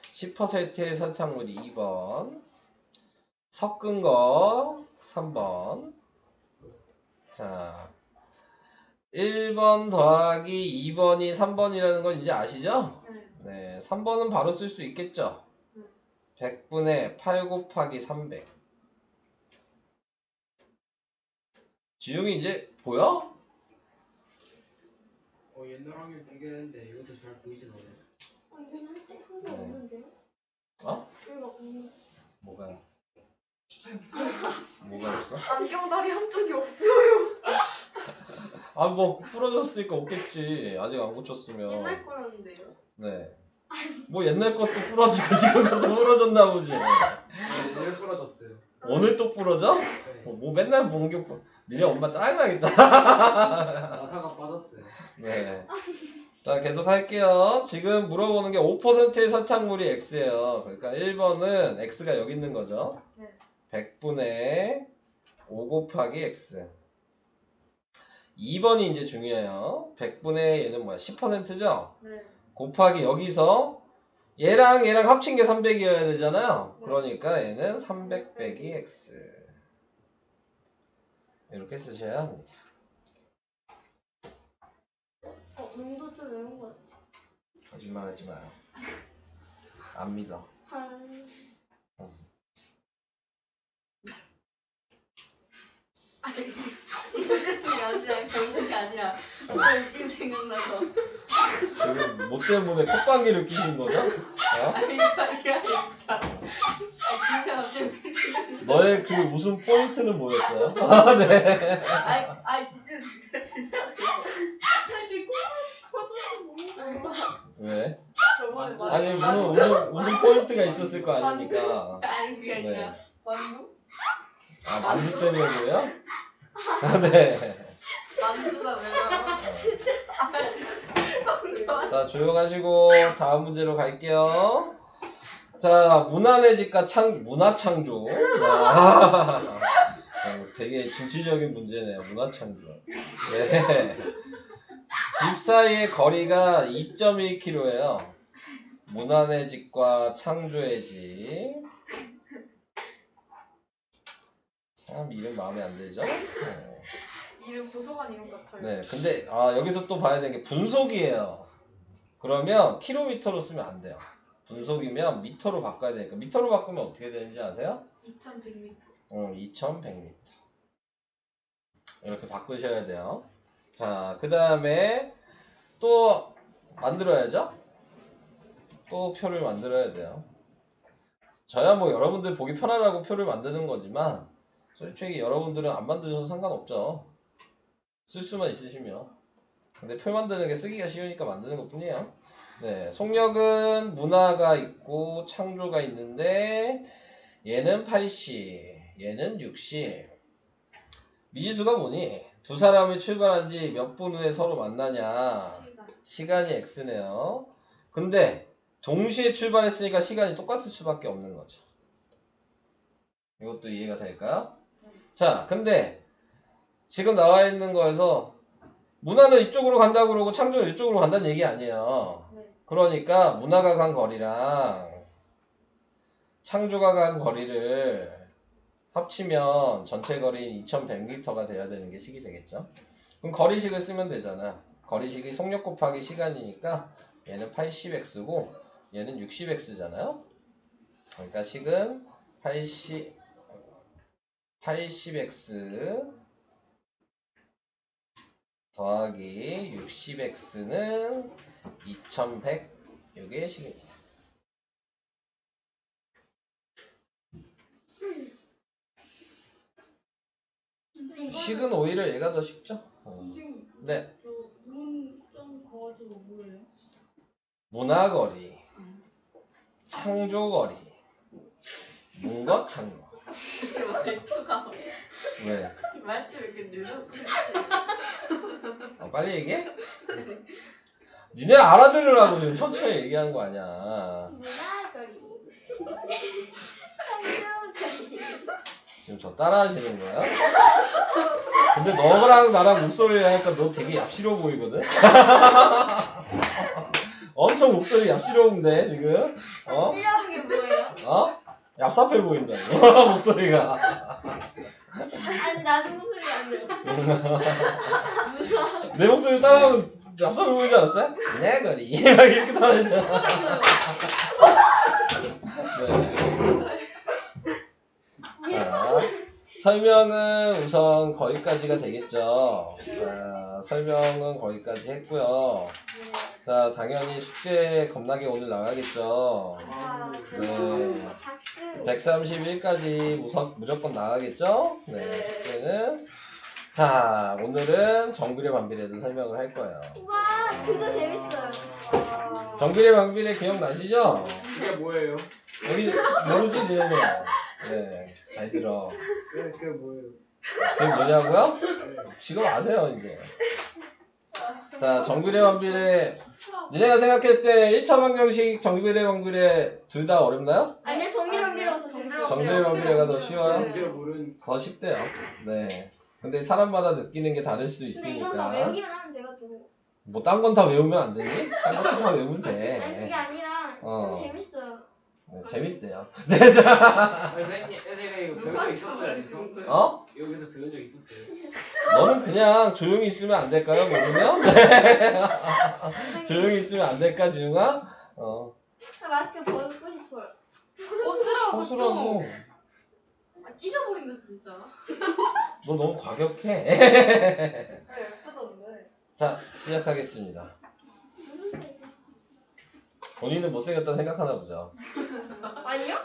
10%의 설탕물 2번, 섞은 거 3번. 자, 1번 더하기 2번이 3번이라는 건 이제 아시죠? 네. 네, 3번은 바로 쓸 수 있겠죠? 100분의 8 곱하기 300. 지웅이 이제 보여? 옛날 학년 공개했는데 이것도 잘 보이진 않아요. 이건 할때 항상 없는데요? 어? 이거 없는. 뭐가요? 뭐가 없어? 안경다리 한쪽이 없어요. 아, 뭐 부러졌으니까 없겠지. 아직 안 고쳤으면. 옛날 거였는데요. 네. 뭐 옛날 것도 부러지고 지금 것도 부러졌나 보지. 오늘 부러졌어요. 오늘 또 부러져? 네. 뭐 맨날 보는 게 니네 엄마 짜증나겠다. 나사가 빠졌어요. 네. 자, 계속 할게요. 지금 물어보는 게 5%의 설탕물이 X예요. 그러니까 1번은 X가 여기 있는 거죠. 네. 100분의 5 곱하기 X. 2번이 이제 중요해요. 100분의 얘는 뭐야? 10%죠? 네. 곱하기 여기서 얘랑 얘랑 합친 게 300이어야 되잖아요. 그러니까 얘는 300 빼기 x 이렇게 쓰셔야 합니다. 운도 좀 외운 것 같아. 거짓말 하지 마요. 안 믿어. 한 그게 아니라 웃긴 생각나서. 지금 뭐 때문에 콧방귀를 끼신 거죠? 어? 아니 이게 아니라 진짜. 진짜 갑자기 웃긴 생각나. 너의 그 웃음 포인트는 뭐였어요? 아, 네. 진짜. 나 지금 코가 왜? 저번에 아니 무슨 포인트가 있었을 거 아닙니까? 아니 그게 아니라 네. 만두? 아 만두 때문에요? 아, 네. 만두가 왜 나와? 자 조용하시고 다음 문제로 갈게요. 자 문안의 집과 문화창조. 되게 진취적인 문제네요. 문화창조. 네. 집 사이의 거리가 2.1km예요. 문안의 집과 창조의 집. 참 이름 마음에 안 들죠? 이름 도서관 이름 같아요. 네, 근데 여기서 또 봐야 되는 게 분속이에요. 그러면 킬로미터로 쓰면 안 돼요. 분속이면 미터로 바꿔야 되니까 미터로 바꾸면 어떻게 되는지 아세요? 2100m. 2100m. 이렇게 바꾸셔야 돼요. 자, 그 다음에 또 만들어야죠. 또 표를 만들어야 돼요. 저야 뭐 여러분들 보기 편하라고 표를 만드는 거지만 솔직히 여러분들은 안 만드셔도 상관없죠. 쓸 수만 있으시면. 근데 표 만드는 게 쓰기가 쉬우니까 만드는 것 뿐이에요. 네, 속력은 문화가 있고 창조가 있는데 얘는 80, 얘는 60. 미지수가 뭐니? 두 사람이 출발한 지 몇 분 후에 서로 만나냐? 시간이 x네요. 근데 동시에 출발했으니까 시간이 똑같을 수밖에 없는 거죠. 이것도 이해가 될까요? 자, 근데 지금 나와 있는 거에서 문화는 이쪽으로 간다고 그러고 창조는 이쪽으로 간다는 얘기 아니에요. 그러니까 문화가 간 거리랑 창조가 간 거리를 합치면 전체 거리인 2100m가 돼야 되는 게 식이 되겠죠. 그럼 거리식을 쓰면 되잖아. 거리식이 속력 곱하기 시간이니까 얘는 80x고 얘는 60x잖아요. 그러니까 식은 80x 더하기 60x는 2100 이게 식입니다. 식은 오히려 얘가 더 쉽죠? 네. 문좀 거가지고 뭐예요? 문화거리, 창조거리, 문거 창조. 말투가 왜? 말투 이렇게 느려. 빨리 얘기해? 니네 알아들으라고 지금 천천히 얘기하는 거 아니야. 문화거리. 창조거리. 지금 저 따라하시는 거야? 근데 너랑 나랑 목소리 하니까 너 되게 얍시러워 보이거든? 엄청 목소리 얍시러운데 지금? 어? 이런 게 뭐예요? 어? 얍삽해 보인다고 목소리가. 아니 나도 목소리 안 돼요. 내 목소리 따라하면 얍삽해 보이지 않았어요? 네 거리 이렇게 따라했잖아. 네. 자, 설명은 우선 거기까지가 되겠죠. 자, 설명은 거기까지 했고요. 자, 당연히 숙제 겁나게 오늘 나가겠죠. 네. 131까지 무조건 나가겠죠? 네, 숙제는. 자, 오늘은 정비례 반비례를 설명을 할 거예요. 와 그거 재밌어요. 정비례 반비례 기억나시죠? 그게 뭐예요? 여기 모르지, 니네. 네, 잘 들어. 그게 뭐예요? 그게 뭐냐고요? 지금 아세요, 이제. 자, 정비례 반비례. 니네가 생각했을 때 1차 방정식, 정비례 반비례 둘 다 어렵나요? 아니요 정비랑비랑 더 재밌어요. 정비례 반비례가 더 쉬워요? 문제를 모르는 더 쉽대요. 네. 근데 사람마다 느끼는 게 다를 수 근데 이건 다 있으니까. 외우기만 하면 돼가지고. 뭐 딴 건 다 외우면 안 되니? 딴 것도 다 외우면 돼. 아니 그게 아니라 어. 좀 재밌어요. 네, 재밌대요. 네, 자, 선생님, 제가 이거 배운 적 있었어요, 아니죠? 어? 여기서 배운 적 있었어요. 너는 그냥 조용히 있으면 안 될까요, 모르면? 네. 조용히 있으면 안 될까, 지웅아? 나 마스크 벗고 싶어요. 쓰라고 허술하고. 찢어버린다 진짜. 너 너무 과격해. 예쁘던데. 자, 시작하겠습니다. 본인은 못생겼다 생각하나 보죠. 아니요?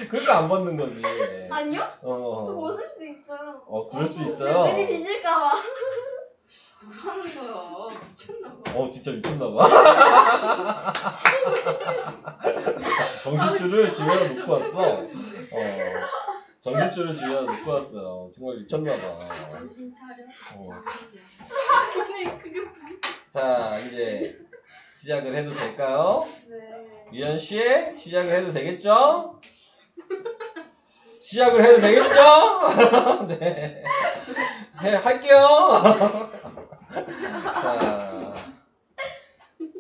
그러니까 안 벗는 거지. 아니요? 또 어, 벗을 수 있어요. 그럴 수 있어요. 눈이 비실까봐. 뭐라는 거야? 미쳤나봐. 진짜 미쳤나봐. 정신줄을 집에 놓고 왔어. 정신줄을 집에 놓고 왔어요. 정말 미쳤나봐. 정신 차려. 그게 자, 이제 시작을 해도 될까요? 네. 미연 씨, 시작을 해도 되겠죠? 시작을 해도 되겠죠? 네. 할게요.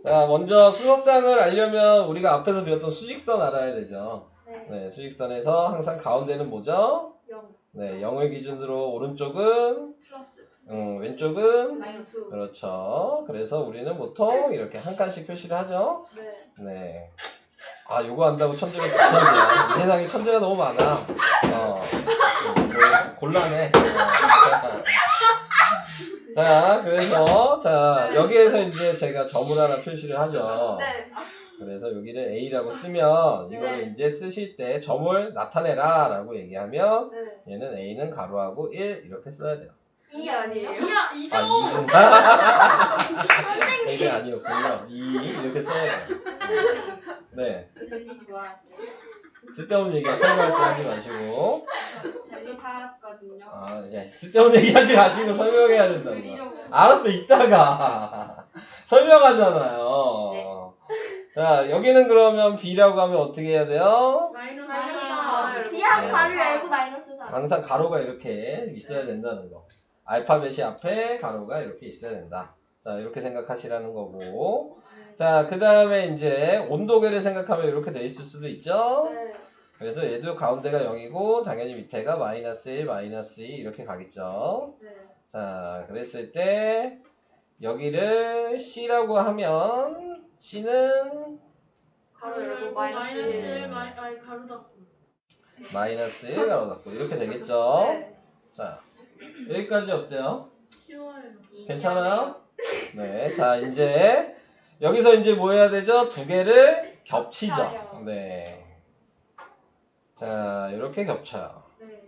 자, 먼저 수석상을 알려면 우리가 앞에서 배웠던 수직선 알아야 되죠. 네. 네, 수직선에서 항상 가운데는 뭐죠? 0. 네, 0을 기준으로 오른쪽은 플러스. 왼쪽은 마이너스. 그렇죠. 그래서 우리는 보통 이렇게 한 칸씩 표시를 하죠. 네. 네. 아, 요거 한다고 천재가 천재야. 이 세상에 천재가 너무 많아. 뭐, 곤란해. 자, 그래서, 여기에서 이제 제가 점을 하나 표시를 하죠. 네. 그래서 여기를 A라고 쓰면, 이거를 네. 이제 쓰실 때 점을 나타내라 라고 얘기하면, 네. 얘는 A는 가로하고 1 이렇게 써야 돼요. 2 아니에요? 2죠. 아, 2구나. 이게 아니었군요. 2 이렇게 써야 돼요. 네. 젤리 좋아하세요? 쓸데없는 얘기 설명할 때 하지 마시고. 저 젤리 사왔거든요. 아, 이제 쓸데없는 얘기 하지 마시고 설명해야 된다고. 드리려고. 알았어, 이따가. 설명하잖아요. 네. 자, 여기는 그러면 B라고 하면 어떻게 해야 돼요? 마이너스 마이너스 4. 사. B하고 네. 가로 열고 마이너스 4. 항상 가로가 이렇게 있어야 된다는 거. 알파벳이 앞에 가로가 이렇게 있어야 된다. 자, 이렇게 생각하시라는 거고. 자, 그 다음에 이제 온도계를 생각하면 이렇게 돼 있을 수도 있죠? 네. 그래서 얘도 가운데가 0이고, 당연히 밑에가 마이너스 1, 마이너스 2 이렇게 가겠죠? 네. 자, 그랬을 때, 여기를 C라고 하면, C는 가로 열고 마이너스 마이너스 일. 1 아니 가로 닫고. 마이너스 1 가로 닫고 이렇게 되겠죠? 네. 자, 여기까지 어때요? 쉬워요. 괜찮아요? 네, 자, 이제, 여기서 이제 뭐 해야 되죠? 두 개를 겹치죠. 겹쳐요. 네. 자, 이렇게 겹쳐요. 네.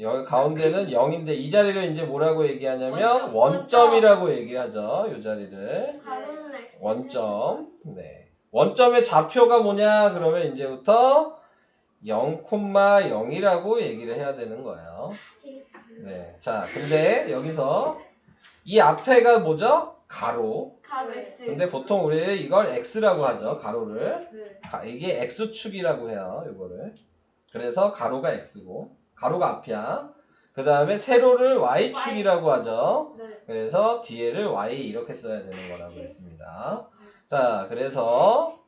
여기 가운데는 0인데 이 자리를 이제 뭐라고 얘기하냐면 원점. 원점이라고 얘기를 하죠. 이 자리를. 가로는 X. 원점. 네. 원점의 좌표가 뭐냐? 그러면 이제부터 0,0이라고 얘기를 해야 되는 거예요. 네. 자, 근데 여기서 이 앞에가 뭐죠? 가로. 가로 네. X. 근데 보통 우리 이걸 X라고 하죠. 가로를. 네. 이게 X축이라고 해요. 이거를. 그래서 가로가 X고 가로가 앞이야. 그 다음에 세로를 Y축이라고 하죠. 네. 그래서 뒤에를 Y 이렇게 써야 되는 거라고 했습니다. 자, 그래서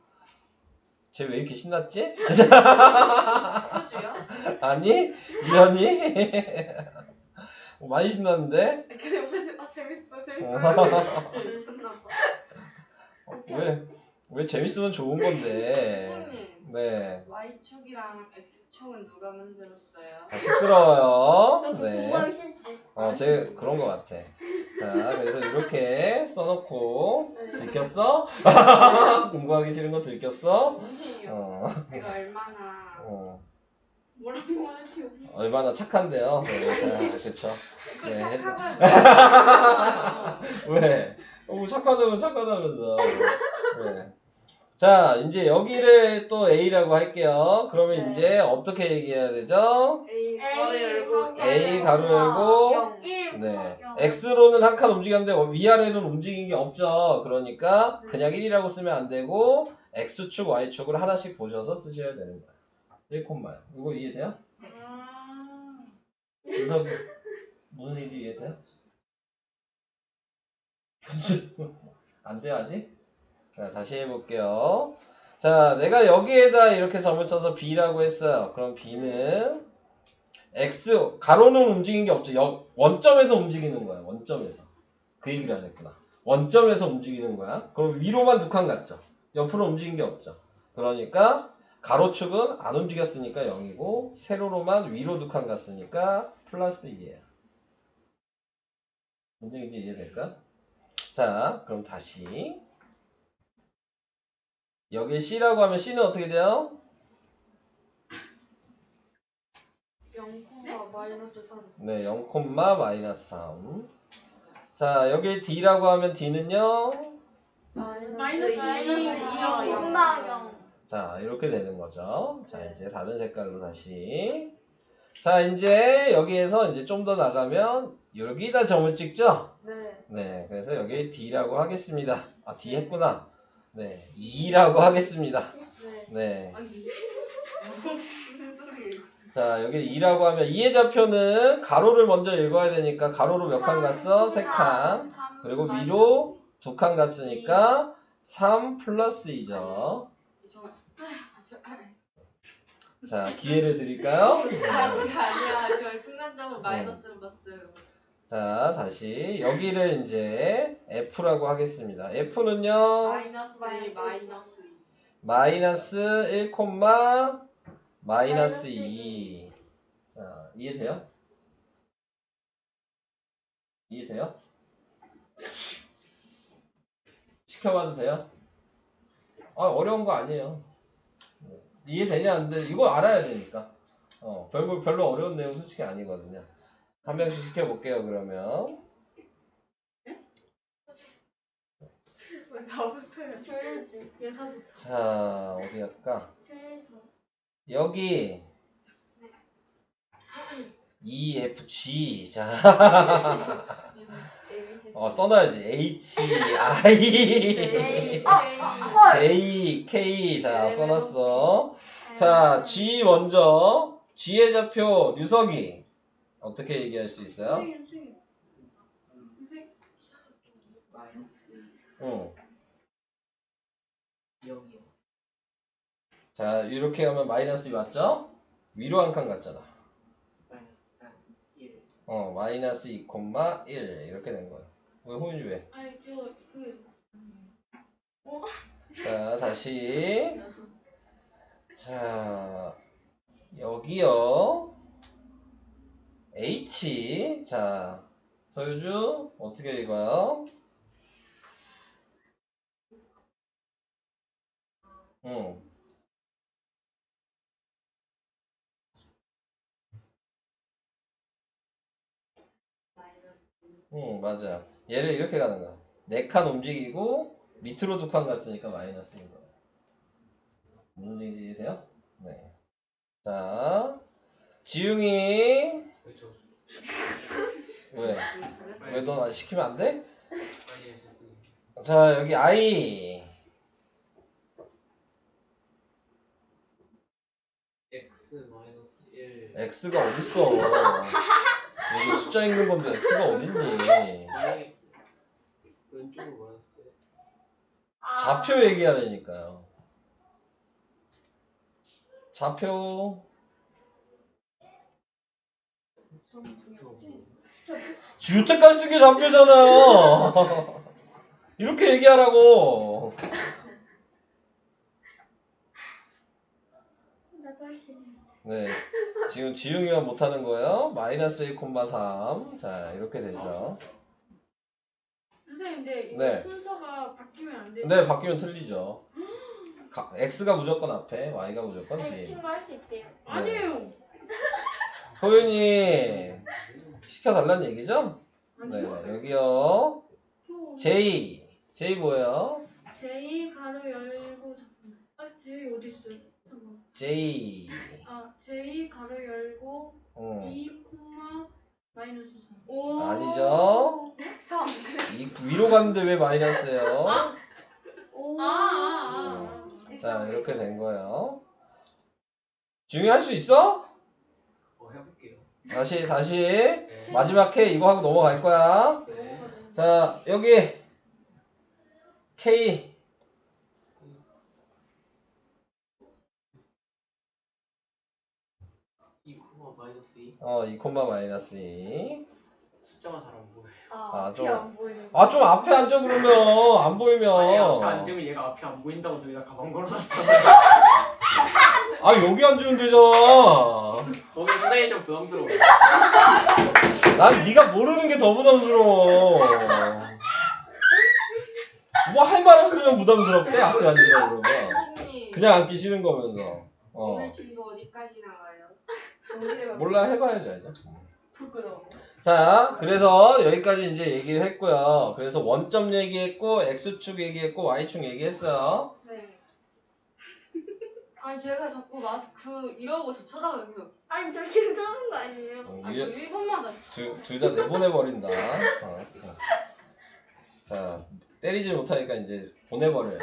쟤 왜 이렇게 신났지? 소주요? 아니, 미연이 많이 신났는데? 그 옆에서 재밌어. 미쳤나봐. 왜 재밌으면 좋은 건데? 선생님. 네, Y축이랑 X축은 누가 만들었어요? 시끄러워요. 네. 공부하기 싫지. 제 그런 거 같아. 자, 그래서 이렇게 써놓고 네. 들켰어? 공부하기 싫은 거 들켰어? 아니에요. 제가 얼마나 뭐라고 하지? 얼마나 착한데요? 네, 자, 그쵸. 그걸 네. 착하고요. 왜? 착하다면 착하다면서. 네. 자, 이제 여기를 또 A라고 할게요. 그러면 네. 이제 어떻게 얘기해야 되죠? A A 가로 열고 1. 네. X로는 한 칸 움직였는데 위아래는 움직인 게 없죠. 그러니까 그냥 1이라고 쓰면 안 되고 X축, Y축을 하나씩 보셔서 쓰셔야 되는 거예요. 1콤마요. 이거 이해돼요? 아. 윤석이 무슨 일이 이해돼요? 안 돼요 아직? 자 다시 해볼게요. 자 내가 여기에다 이렇게 점을 써서 B라고 했어요. 그럼 B는 X 가로는 움직인 게 없죠. 원점에서 움직이는 거야. 원점에서. 그 얘기를 안 했구나. 원점에서 움직이는 거야. 그럼 위로만 두 칸 갔죠. 옆으로 움직인 게 없죠. 그러니까 가로축은 안 움직였으니까 0이고 세로로만 위로 두 칸 갔으니까 플러스 2예요. 문제 이제 이해될까? 자 그럼 다시 여기 C라고 하면 C는 어떻게 돼요? 0, 마이너스 3. 네, 0, 마이너스 3. 자, 여기 D라고 하면 D는요? 마이너스 0,0. 자, 이렇게 되는 거죠. 자, 이제 다른 색깔로 다시. 자, 이제 여기에서 이제 좀 더 나가면 여기다 점을 찍죠? 네. 네, 그래서 여기 D라고 하겠습니다. 아, D 했구나. 네, 2라고 하겠습니다. 네. 아니, 무슨 소리예요? 자, 여기 2라고 하면 2의 좌표는 가로를 먼저 읽어야 되니까 가로로 몇 칸 갔어? 3칸. 그리고 위로 2칸 갔으니까 3 플러스 2죠. 자, 기회를 드릴까요? 아니야. 저 순간적으로 마이너스로 봤어요. 자, 다시 여기를 이제 F라고 하겠습니다. F는요? 마이너스 1, 마이너스 2. 마이너스 1, 마이너스 2. 자, 이해돼요? 이해돼요? 시켜봐도 돼요? 아, 어려운 거 아니에요. 이해되냐 안 돼? 이거 알아야 되니까. 별로 어려운 내용 솔직히 아니거든요. 한 명씩 시켜볼게요, 그러면. 왜 나오세요? 줘야지. 예사도. 자, 어디 갈까? 줘야지. 여기 E, F, G. 자, 써놔야지. H, I, J, K. 자, 써놨어. 자, G 먼저. G의 좌표 류석이 어떻게 얘기할 수 있어요? 마이너스 응. 0이요. 자, 이렇게 하면 마이너스 2 맞죠? 위로 한 칸 갔잖아. 마이너스 1. 마이너스 2, 1 이렇게 된 거야. 왜 호윤이 왜? 아니 자, 다시. 자, 여기요. H. 자, 서유주 어떻게 읽어요? 응. 응, 맞아. 얘를 이렇게 가는 거야. 4칸 움직이고 밑으로 2칸 갔으니까 마이너스인 거야. 무슨 얘기 돼요? 네. 자, 지웅이 그렇죠. 왜? 왜 너 시키면 안 돼? 마이너스 자, 여기 I. x 마이너스 1. X가 어딨어? 여기 숫자 읽는 건데 X가 어딨니? 아니 왼쪽으로 마이너스. 좌표 얘기하라니까요. 좌표. 주택가 쓰기 좌표잖아요. 이렇게 얘기하라고. 나도 할 수 있는. 네, 지금 지웅이가 못하는 거예요. 마이너스 1,3. 자, 이렇게 되죠. 선생님, 근데 이거 네. 순서가 바뀌면 안 돼요? 네, 바뀌면 틀리죠. X가 무조건 앞에, Y가 무조건 아니 뒤에. 친구 할 수 있대요. 아니에요. 호윤이 시켜달라는 얘기죠? 네, 아니요. 여기요. 저 J 뭐예요? J 가로 열고 잠깐만. J 어디 있어요? 잠깐만. J. J 가로 열고 어. 2, 마이너스 3. 오. 아니죠? 위로 갔는데 왜 마이너스예요? 오. 자, 이렇게 된 거예요. 지웅이 할 수 있어? 해볼게요. 다시 네. 마지막 해 이거 하고 넘어갈 거야. 네. 자, 여기 K 2, 마이너스 2. 2 콤마 마이너스 2. 숫자가 잘 안 보여. 아, 앞이 좀- 안 보이는 아 좀 앞에 앉아 그러면 안 보이면. 아니 앞에 앉으면 얘가 앞이 안 보인다고 저기다 가방 걸어놨잖아. 아 여기 앉으면 되잖아. 거기 상당히 좀 부담스러워. 난 네가 모르는 게 더 부담스러워. 뭐 할 말 없으면 부담스럽대 앞에 앉으라고 그러면. 선생님 그냥 앉기 싫은 거면서. 오늘 진도 어디까지 나와요? 거기를 몰라 해봐야지 알죠. 부끄러워. 자, 그래서 여기까지 이제 얘기를 했고요. 그래서 원점 얘기했고, x축 얘기했고, y축 얘기했어요. 네. 아니 제가 자꾸 마스크 이러고 저 쳐다봐요. 아니 저 괜찮은 거 아니에요? 아니 1분만 더. 둘 다 내보내버린다. 자, 때리지 못하니까 이제 보내버려요.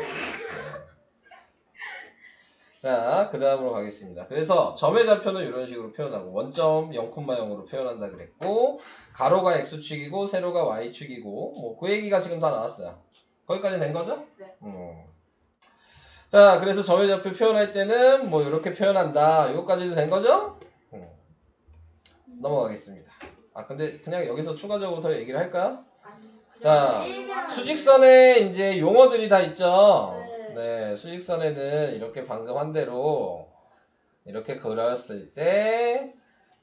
자, 그 다음으로 가겠습니다. 그래서 점의 좌표는 이런 식으로 표현하고, 원점 0,0으로 표현한다 그랬고, 가로가 x축이고, 세로가 y축이고, 뭐, 그 얘기가 지금 다 나왔어요. 거기까지 된 거죠? 네. 자, 그래서 점의 좌표 표현할 때는 뭐, 이렇게 표현한다. 이거까지도 된 거죠? 넘어가겠습니다. 아, 근데 그냥 여기서 추가적으로 더 얘기를 할까요? 아니 자, 일면 수직선에 이제 용어들이 다 있죠? 네. 네, 수직선에는 이렇게 방금 한 대로 이렇게 그렸을 때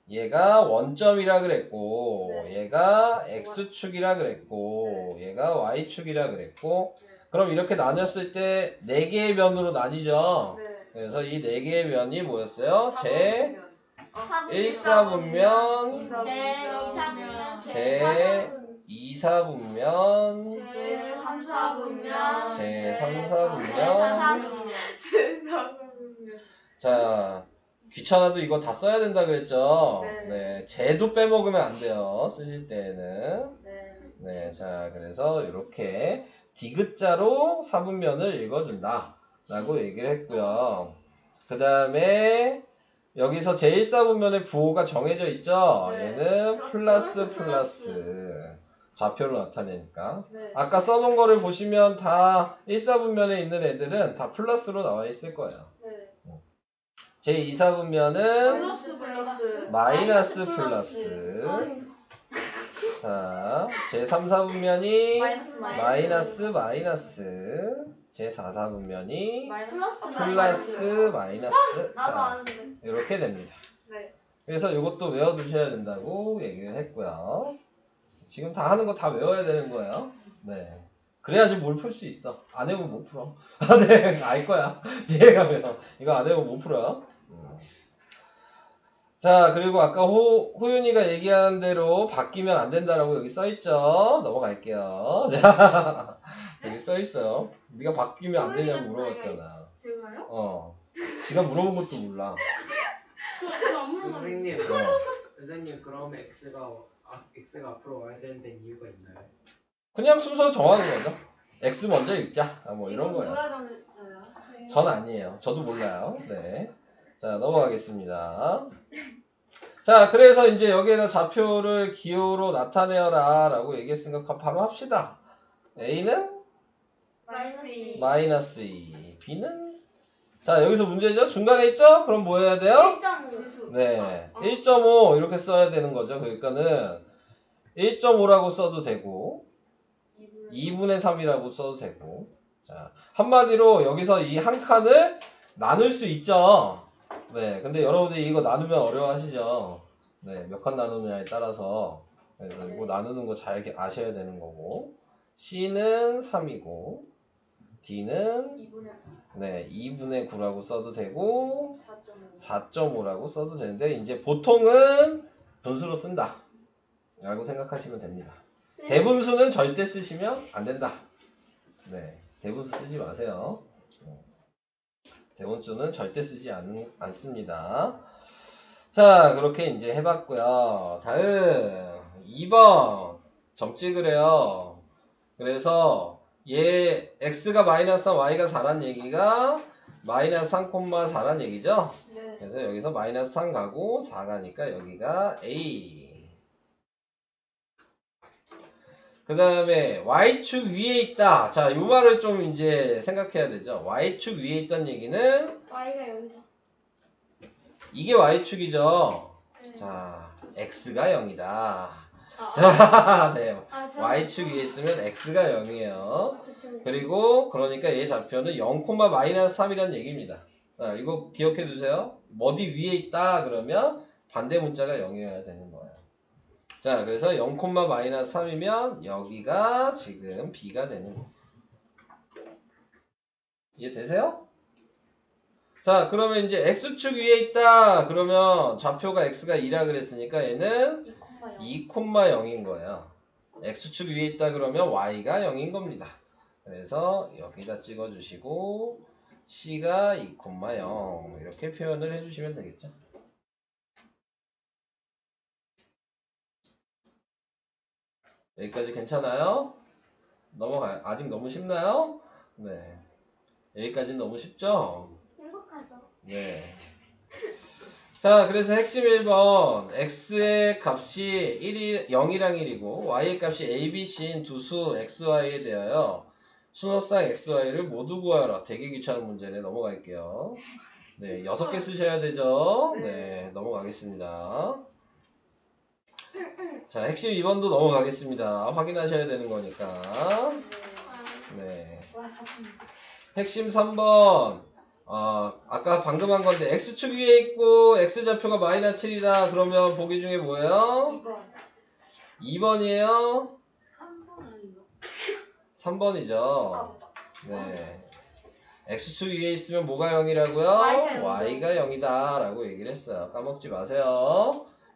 얘가 원점이라 그랬고 네. 얘가 x축이라 그랬고 얘가 y축이라 그랬고 그럼 이렇게 나눴을 때 4개의 면으로 나뉘죠? 네. 그래서 이 4개의 면이 뭐였어요? 제 1사분면 1사분면 제 2사분면 제 3사분면 제 3사분면 자, 귀찮아도 이거 다 써야 된다 그랬죠? 네. 제도 빼먹으면 안 돼요. 쓰실 때는. 네. 자, 그래서 이렇게 디귿자로 사분면을 읽어준다. 라고 얘기를 했고요. 그 다음에 여기서 제1사분면의 부호가 정해져 있죠? 네. 얘는 플러스 좌표로 나타내니까. 아까 써놓은 거를 보시면 다 1사분면에 있는 애들은 다 플러스로 나와 있을 거예요. 제2사분면은 마이너스 플러스. 자, 제3사분면이 마이너스. 제4사분면이 플러스 마이너스. 나도 자, 아는데. 이렇게 됩니다. 네. 그래서 이것도 외워두셔야 된다고 얘기를 했고요. 지금 다 하는 거 다 외워야 되는 거예요. 네. 그래야지 뭘 풀 수 있어. 안 외우면 못 풀어. 네, 알 거야. 뒤에 가면. 이거 안 외우면 못 풀어요. 자, 그리고 아까 호윤이가 얘기한 대로 바뀌면 안 된다라고 여기 써있죠? 넘어갈게요. 자, 여기 써있어요. 네가 바뀌면 안 되냐고 물어봤잖아. 제가요? 지가 물어본 것도 몰라. 선생님, 어. 선생님 그럼 x가 앞으로 와야 되는 데 이유가 있나요? 그냥 순서 정하는 거죠. X 먼저 읽자. 뭐 이런 거예요. 누가 정했어요? 전 아니에요. 저도 몰라요. 네. 자, 넘어가겠습니다. 자, 그래서 이제 여기에다 좌표를 기호로 나타내어라 라고 얘기했으니까 바로 합시다. A는 마이너스 2. B는? 자, 여기서 문제죠? 중간에 있죠? 그럼 뭐 해야 돼요? 1.5. 네. 1.5 이렇게 써야 되는 거죠. 그러니까는 1.5라고 써도 되고 2분의 3이라고 써도 되고. 자, 한마디로 여기서 이 한 칸을 나눌 수 있죠. 네, 근데 여러분들이 이거 나누면 어려워하시죠. 네, 몇 칸 나누느냐에 따라서. 그래서 이거 나누는 거 잘 아셔야 되는 거고. C는 3이고, D는 2분의 9라고 써도 되고, 4.5라고 써도 되는데, 이제 보통은 분수로 쓴다. 라고 생각하시면 됩니다. 대분수는 절대 쓰시면 안 된다. 네, 대분수 쓰지 마세요. 대분수는 절대 쓰지 않습니다. 자, 그렇게 이제 해봤고요. 다음 2번 점 찍으래요. 그래서 얘 x가 마이너스 3, y가 4란 얘기가 마이너스 3,4란 얘기죠. 그래서 여기서 마이너스 3 가고 4 가니까 여기가 a. 그 다음에 y축 위에 있다. 자, 이 말을 좀 이제 생각해야 되죠. y축 위에 있다는 얘기는 Y가 0이다. 이게 y축이죠. 네. 자, x가 0이다. 아, 자, 네. 아, y축 위에 있으면 x가 0이에요. 그쵸. 그리고 그러니까 얘 좌표는 0,-3이라는 얘기입니다. 자, 이거 기억해 두세요. 어디 위에 있다 그러면 반대 문자가 0이어야 되는 거예요. 자, 그래서 0,-3이면 여기가 지금 b가 되는 거예요. 이해되세요? 자, 그러면 이제 x축 위에 있다 그러면 좌표가 x가 2라 그랬으니까 얘는 2,0인 거예요. x축 위에 있다 그러면 y가 0인 겁니다. 그래서 여기다 찍어주시고 c가 2,0 이렇게 표현을 해주시면 되겠죠. 여기까지 괜찮아요? 넘어가요. 아직 너무 쉽나요? 네. 여기까지는 너무 쉽죠? 행복하죠. 네. 자, 그래서 핵심 1번 x의 값이 0이랑 1이고 y의 값이 a, b, c인 두 수 x, y에 대하여 순호상 x, y를 모두 구하라. 되게 귀찮은 문제네. 넘어갈게요. 네, 6개 쓰셔야 되죠? 네, 넘어가겠습니다. 자, 핵심 2번도 넘어가겠습니다. 확인하셔야 되는 거니까. 네. 핵심 3번. 아까 방금 한 건데 x축 위에 있고 x좌표가 -7이다. 그러면 보기 중에 뭐예요? 2번. 2번이에요? 3번 아닌가? 3번이죠. 네. x축 위에 있으면 뭐가 0이라고요? Y가 y가 0이다 라고 얘기를 했어요. 까먹지 마세요.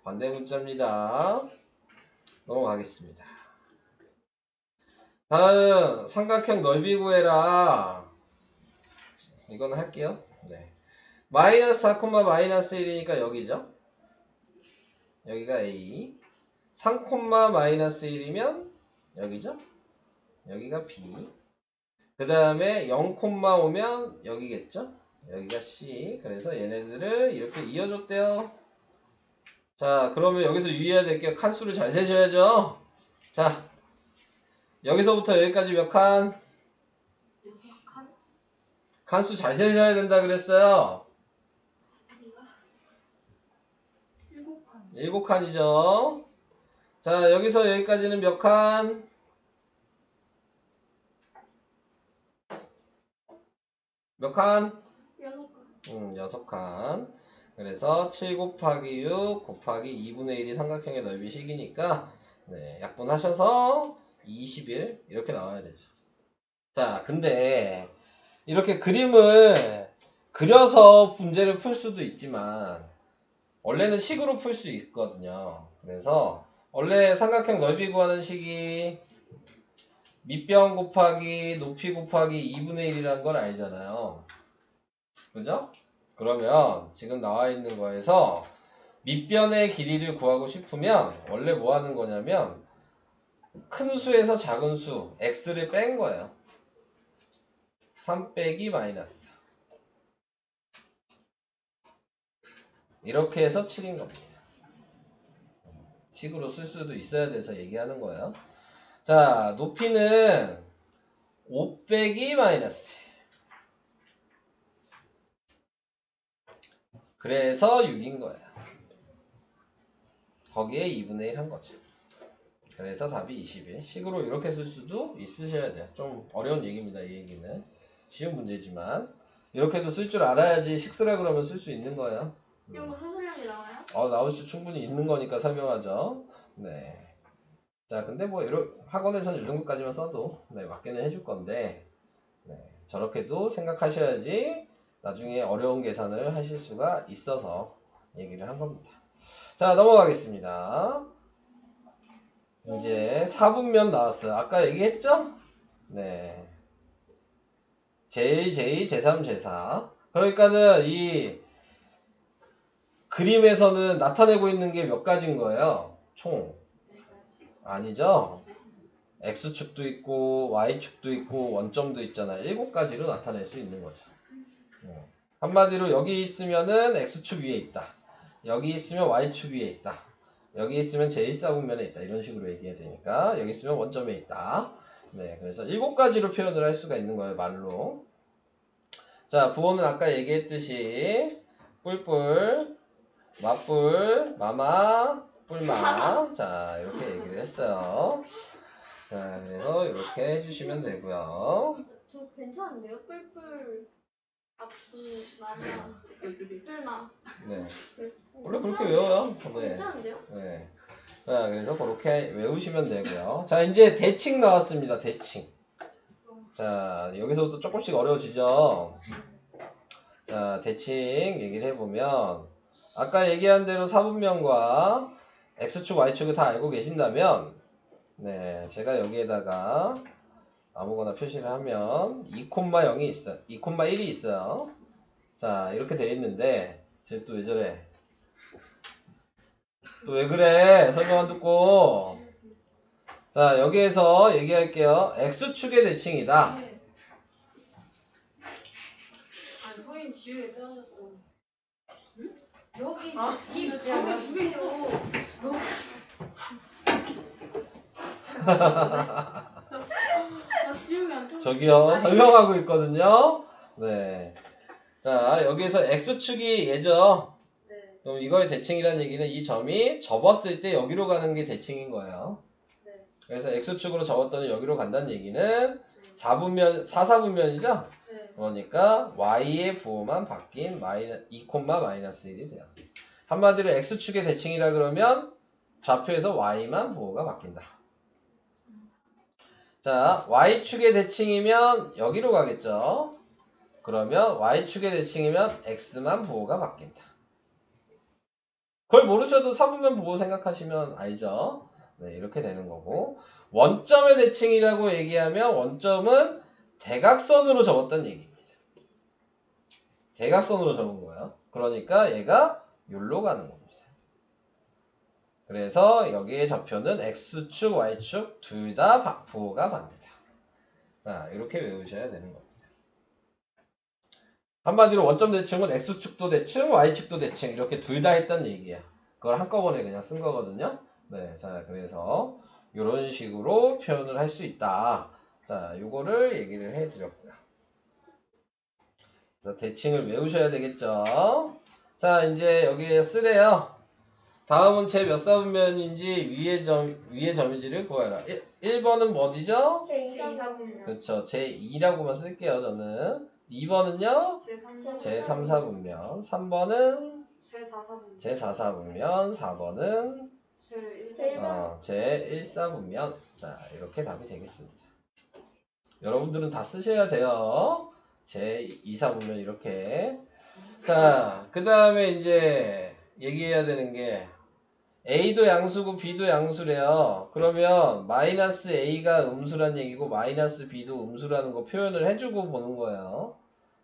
반대 문자입니다. 넘어가겠습니다. 다음 삼각형 넓이 구해라. 이거는 할게요. 네. -4, -1이니까 여기죠. 여기가 A. 3, -1이면 여기죠. 여기가 B. 그 다음에 0, 오면 여기겠죠. 여기가 C. 그래서 얘네들을 이렇게 이어줬대요. 자, 그러면 여기서 유의해야 될 게 칸수를 잘 세셔야죠. 자, 여기서부터 여기까지 몇 칸? 칸수 잘 세셔야 된다 그랬어요. 7칸이죠. 자, 여기서 여기까지는 몇 칸? 몇 칸? 6칸. 6칸. 그래서 7 곱하기 6 곱하기 2분의 1이 삼각형의 넓이 식이니까 네, 약분하셔서 21 이렇게 나와야 되죠. 자, 근데 이렇게 그림을 그려서 문제를 풀 수도 있지만 원래는 식으로 풀 수 있거든요. 그래서 원래 삼각형 넓이 구하는 식이 밑변 곱하기 높이 곱하기 2분의 1이라는 걸 알잖아요. 그죠? 그러면 지금 나와 있는 거에서 밑변의 길이를 구하고 싶으면 원래 뭐 하는 거냐면 큰 수에서 작은 수 x를 뺀 거예요. 3 빼기 마이너스 이렇게 해서 7인 겁니다. 식으로 쓸 수도 있어야 돼서 얘기하는 거예요. 자, 높이는 5 빼기 마이너스 그래서 6인 거예요. 거기에 2분의 1 한 거죠. 그래서 답이 21. 식으로 이렇게 쓸 수도 있으셔야 돼요. 좀 어려운 얘기입니다. 이 얘기는. 쉬운 문제지만 이렇게도 쓸 줄 알아야지 식쓰라 그러면 쓸 수 있는 거예요. 이런 거 사소리하게 나와요? 나올 수 충분히 있는 거니까 설명하죠. 네. 자, 근데 뭐 학원에서는 이 정도까지만 써도 네, 맞게는 해줄 건데 네, 저렇게도 생각하셔야지 나중에 어려운 계산을 하실 수가 있어서 얘기를 한 겁니다. 자, 넘어가겠습니다. 이제 4분면 나왔어요. 아까 얘기했죠? 네. 제1, 제2, 제3, 제4. 그러니까는 이 그림에서는 나타내고 있는 게 몇 가지인 거예요? 총. 아니죠? X축도 있고 Y축도 있고 원점도 있잖아요. 7가지로 나타낼 수 있는 거죠. 한마디로 여기 있으면은 X축 위에 있다. 여기 있으면 Y축 위에 있다. 여기 있으면 제1사분면에 있다. 이런 식으로 얘기해야 되니까 여기 있으면 원점에 있다. 네, 그래서 7가지로 표현을 할 수가 있는 거예요. 말로. 자, 부호는 아까 얘기했듯이 뿔뿔, 맞뿔, 마마, 뿔마. 자, 이렇게 얘기를 했어요. 자, 그래서 이렇게 해주시면 되고요. 저 괜찮은데요? 뿔뿔 아프 마마 뿔마. 네, 원래 그렇게 외워요. 네. 괜찮은데요? 네. 자, 그래서 그렇게 외우시면 되고요. 자, 이제 대칭 나왔습니다. 대칭. 자, 여기서부터 조금씩 어려워지죠. 자, 대칭 얘기를 해보면 아까 얘기한 대로 사분면과 X축, Y축을 다 알고 계신다면 네, 제가 여기에다가 아무거나 표시를 하면 2,0이 있어요. 2,1이 있어요. 자, 이렇게 돼 있는데 쟤 또 왜 저래? 또 왜 그래? 설명 안 듣고. 자, 여기에서 얘기할게요. X축의 대칭이다. 네. 아니 호인 지우개 떨어졌고. 응? 여기 이 벽에 주세요. 아 지우개 안 좀. 저기요, 설명하고 있거든요. 네. 자, 여기에서 X축이 얘죠. 네. 그럼 이거의 대칭이라는 얘기는 이 점이 접었을 때 여기로 가는 게 대칭인 거예요. 네. 그래서 X축으로 접었더니 여기로 간다는 얘기는 4사분면이죠? 네. 그러니까 Y의 부호만 바뀐 2,-1이 돼요. 한마디로 X축의 대칭이라 그러면 좌표에서 Y만 부호가 바뀐다. 자, Y축의 대칭이면 여기로 가겠죠? 그러면 Y축의 대칭이면 X만 부호가 바뀐다. 그걸 모르셔도 사분면 부호 생각하시면 알죠? 네, 이렇게 되는 거고. 원점의 대칭이라고 얘기하면 원점은 대각선으로 접었다는 얘기입니다. 대각선으로 접은 거예요. 그러니까 얘가 여기로 가는 겁니다. 그래서 여기의 좌표는 X축, Y축 둘 다 부호가 반대다. 자, 이렇게 외우셔야 되는 겁니다. 한마디로 원점 대칭은 X축도 대칭, Y축도 대칭 이렇게 둘 다 했다는 얘기야. 그걸 한꺼번에 그냥 쓴 거거든요. 네, 자, 그래서 이런 식으로 표현을 할 수 있다. 자, 요거를 얘기를 해드렸고요. 그래서 대칭을 외우셔야 되겠죠. 자, 이제 여기에 쓰래요. 다음은 제 몇 사분면인지 위의 점인지를 구해라. 1번은 어디죠? 제2사분면. 그렇죠. 제2라고만 쓸게요, 저는. 2번은요? 제3, 4분면. 3번은 제4사분. 제4사분면. 4번은 제1사분. 제1사분면. 자, 이렇게 답이 되겠습니다. 여러분들은 다 쓰셔야 돼요. 제2사분면 이렇게. 자, 그 다음에 이제 얘기해야 되는 게 A도 양수고 B도 양수래요. 그러면 마이너스 A가 음수란 얘기고 마이너스 B도 음수라는 거 표현을 해주고 보는 거예요.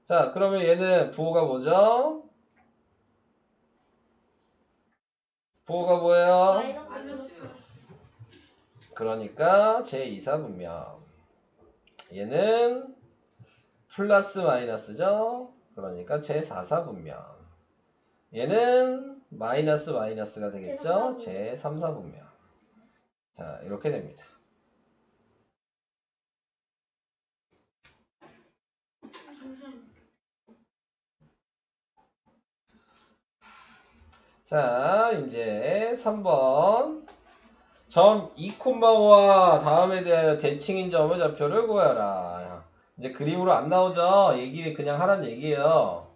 자, 그러면 얘는 부호가 뭐죠? 부호가 뭐예요? 마이너스요. 그러니까 제2사분면. 얘는 플러스 마이너스죠? 그러니까 제4사분면. 얘는 마이너스 마이너스가 되겠죠? 제3사분면. 자, 이렇게 됩니다. 자, 이제 3번. 점 2,5와 다음에 대하여 대칭인 점의 좌표를 구해라. 이제 그림으로 안 나오죠? 얘기 그냥 하란 얘기예요.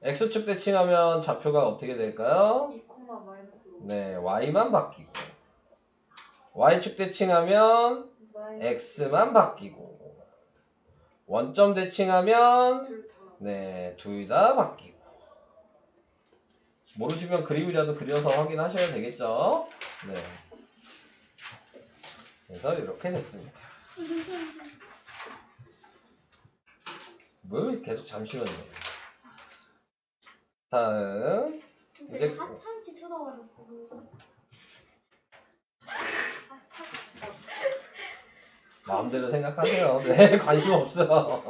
X축 대칭하면 좌표가 어떻게 될까요? 2, 마이너스 5. 네, Y만 바뀌고. Y축 대칭하면 X만 바뀌고. 원점 대칭하면 네, 둘 다 바뀌고. 모르시면 그림이라도 그려서 확인하셔야 되겠죠? 네. 그래서 이렇게 됐습니다. 뭘 계속 잠시만요. 다음 이제 하찮게 쳐다버렸어. 마음대로 생각하세요. 네, 관심 없어.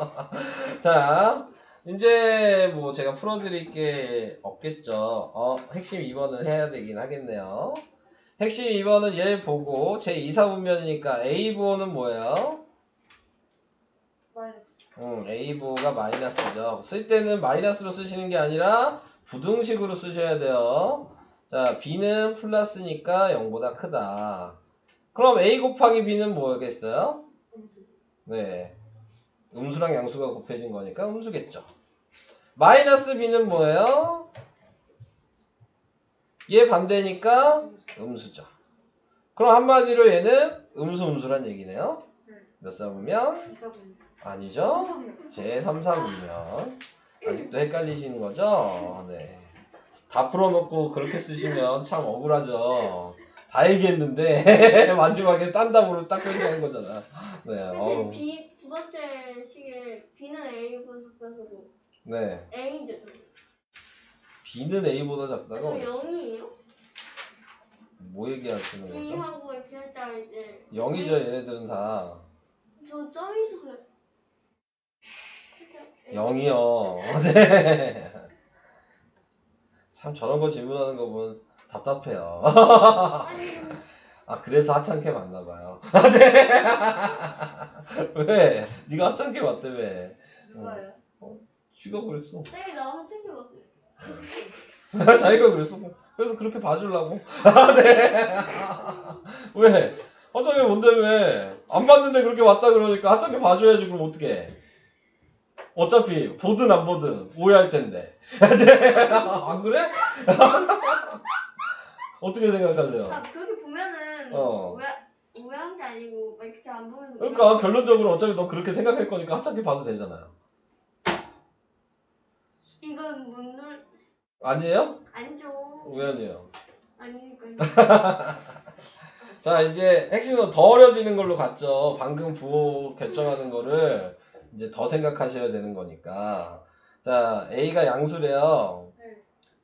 자, 이제 뭐 제가 풀어드릴 게 없겠죠. 핵심 2번은 해야 되긴 하겠네요. 핵심 2번은 얘 보고 제 2사분면이니까 A 부호는 뭐예요? A 부호가 마이너스죠. 쓸 때는 마이너스로 쓰시는 게 아니라 부등식으로 쓰셔야 돼요. 자, B는 플러스니까 0보다 크다. 그럼 A 곱하기 B는 뭐겠어요? 네. 음수랑 양수가 곱해진 거니까 음수겠죠. 마이너스 B는 뭐예요? 얘 반대니까 음수죠. 그럼 한마디로 얘는 음수란 얘기네요. 몇 사분면? 아니죠? 제3사분면. 아직도 헷갈리시는 거죠? 네. 다 풀어놓고 그렇게 쓰시면 참 억울하죠. 다 얘기했는데 마지막에 딴 답으로 딱 표시하는 거잖아. 네. 어우. B 두 번째 식에 B는 A보다 작다고 네. A인데 B는 A보다 작다고? 0이에요? 뭐 얘기하시는 거죠? B하고 이렇게 했다가 이제 0이죠, 얘네들은 다. 저 점이 있어서 0이요. 네. 참 저런 거 질문하는 거 보면 답답해요. 아니 아, 그래서 하찮게 맞나봐요. 네. 왜? 네가 하찮게 맞다며. 누가요? 쥐가 그랬어. 쌤이 나와서 챙겨봤어요. 자기가 그랬어. 그래서 그렇게 봐주려고. 네. 왜? 하찮게 뭔데 안 봤는데 그렇게 왔다 그러니까 하찮게 봐줘야지. 그럼 어떡해. 어차피 보든 안 보든 오해할 텐데. 네. 안 그래? 어떻게 생각하세요? 아, 그렇게 보면은 어. 오해한 게 아니고 막 이렇게 안 보면 그러니까 결론적으로 어차피 너 그렇게 생각할 거니까 하찮게 봐도 되잖아요. 이건 문놀 아니에요? 아니죠. 왜 아니에요? 아니니까요. 자, 이제 핵심은 더 어려지는 걸로 갔죠. 방금 부호 결정하는 거를 이제 더 생각하셔야 되는 거니까. 자, A가 양수래요.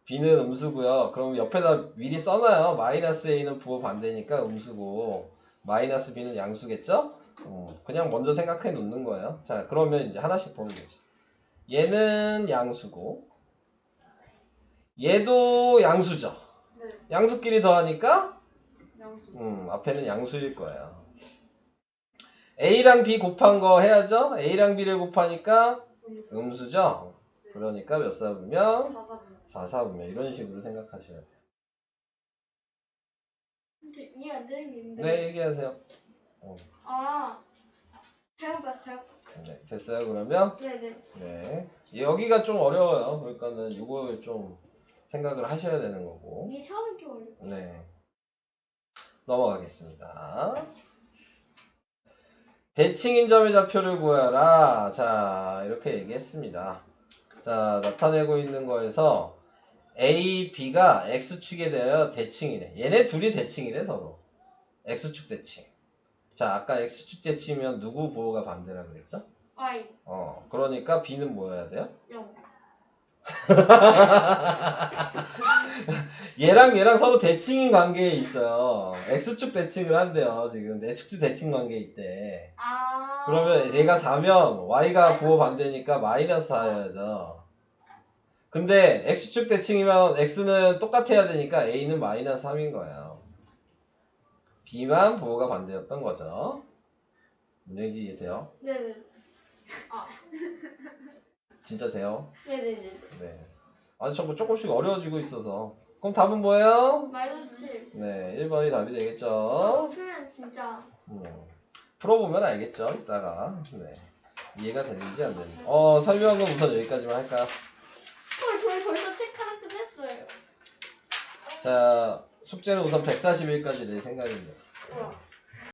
B는 음수고요. 그럼 옆에다 미리 써놔요. 마이너스 A는 부호 반대니까 음수고 마이너스 B는 양수겠죠? 그냥 먼저 생각해 놓는 거예요. 자, 그러면 이제 하나씩 보면 되죠. 얘는 양수고 얘도 양수죠. 네. 양수끼리 더하니까 양수. 앞에는 양수일 거예요. A랑 B 곱한 거 해야죠? A랑 B를 곱하니까 음수죠? 그러니까 몇 사분면? 4사분면. 이런 식으로 생각하셔야 돼요. 근데 이해 안 되는 게 있는데. 네, 얘기하세요. 아, 잘못 봤어요. 네, 됐어요, 그러면? 네네. 네. 여기가 좀 어려워요. 그러니까는 이거 좀 생각을 하셔야 되는 거고. 이게 처음에 좀 어려워. 네. 넘어가겠습니다. 대칭인 점의 좌표를 구하라. 자, 이렇게 얘기했습니다. 자, 나타내고 있는 거에서 A, B가 X축에 대하여 대칭이래. 얘네 둘이 대칭이래, 서로. X축 대칭. 자, 아까 X축 대칭이면 누구 보호가 반대라 그랬죠? Y 그러니까 B는 뭐여야 돼요? 0. 얘랑 서로 대칭인 관계에 있어요. X축 대칭을 한대요, 지금. X축 대칭 관계에 있대. 아. 그러면 얘가 4면 Y가 부호 반대니까 마이너스 4여야죠. 근데 X축 대칭이면 X는 똑같아야 되니까 A는 마이너스 3인 거예요. B만 부호가 반대였던 거죠. 문제지 이해돼요? 네네. 아. 진짜 돼요? 네네네. 네. 아주 자꾸 조금씩 어려워지고 있어서. 그럼 답은 뭐예요? 마이너스 7. 네, 1번이 답이 되겠죠. 풀면 진짜. 풀어보면 알겠죠, 이따가. 네. 이해가 되는지 안 되는지. 설명은 우선 여기까지만 할까요? 저희 벌써 책 하나 끝냈어요. 자, 숙제는 우선 140일까지 낼 생각입니다. 우와.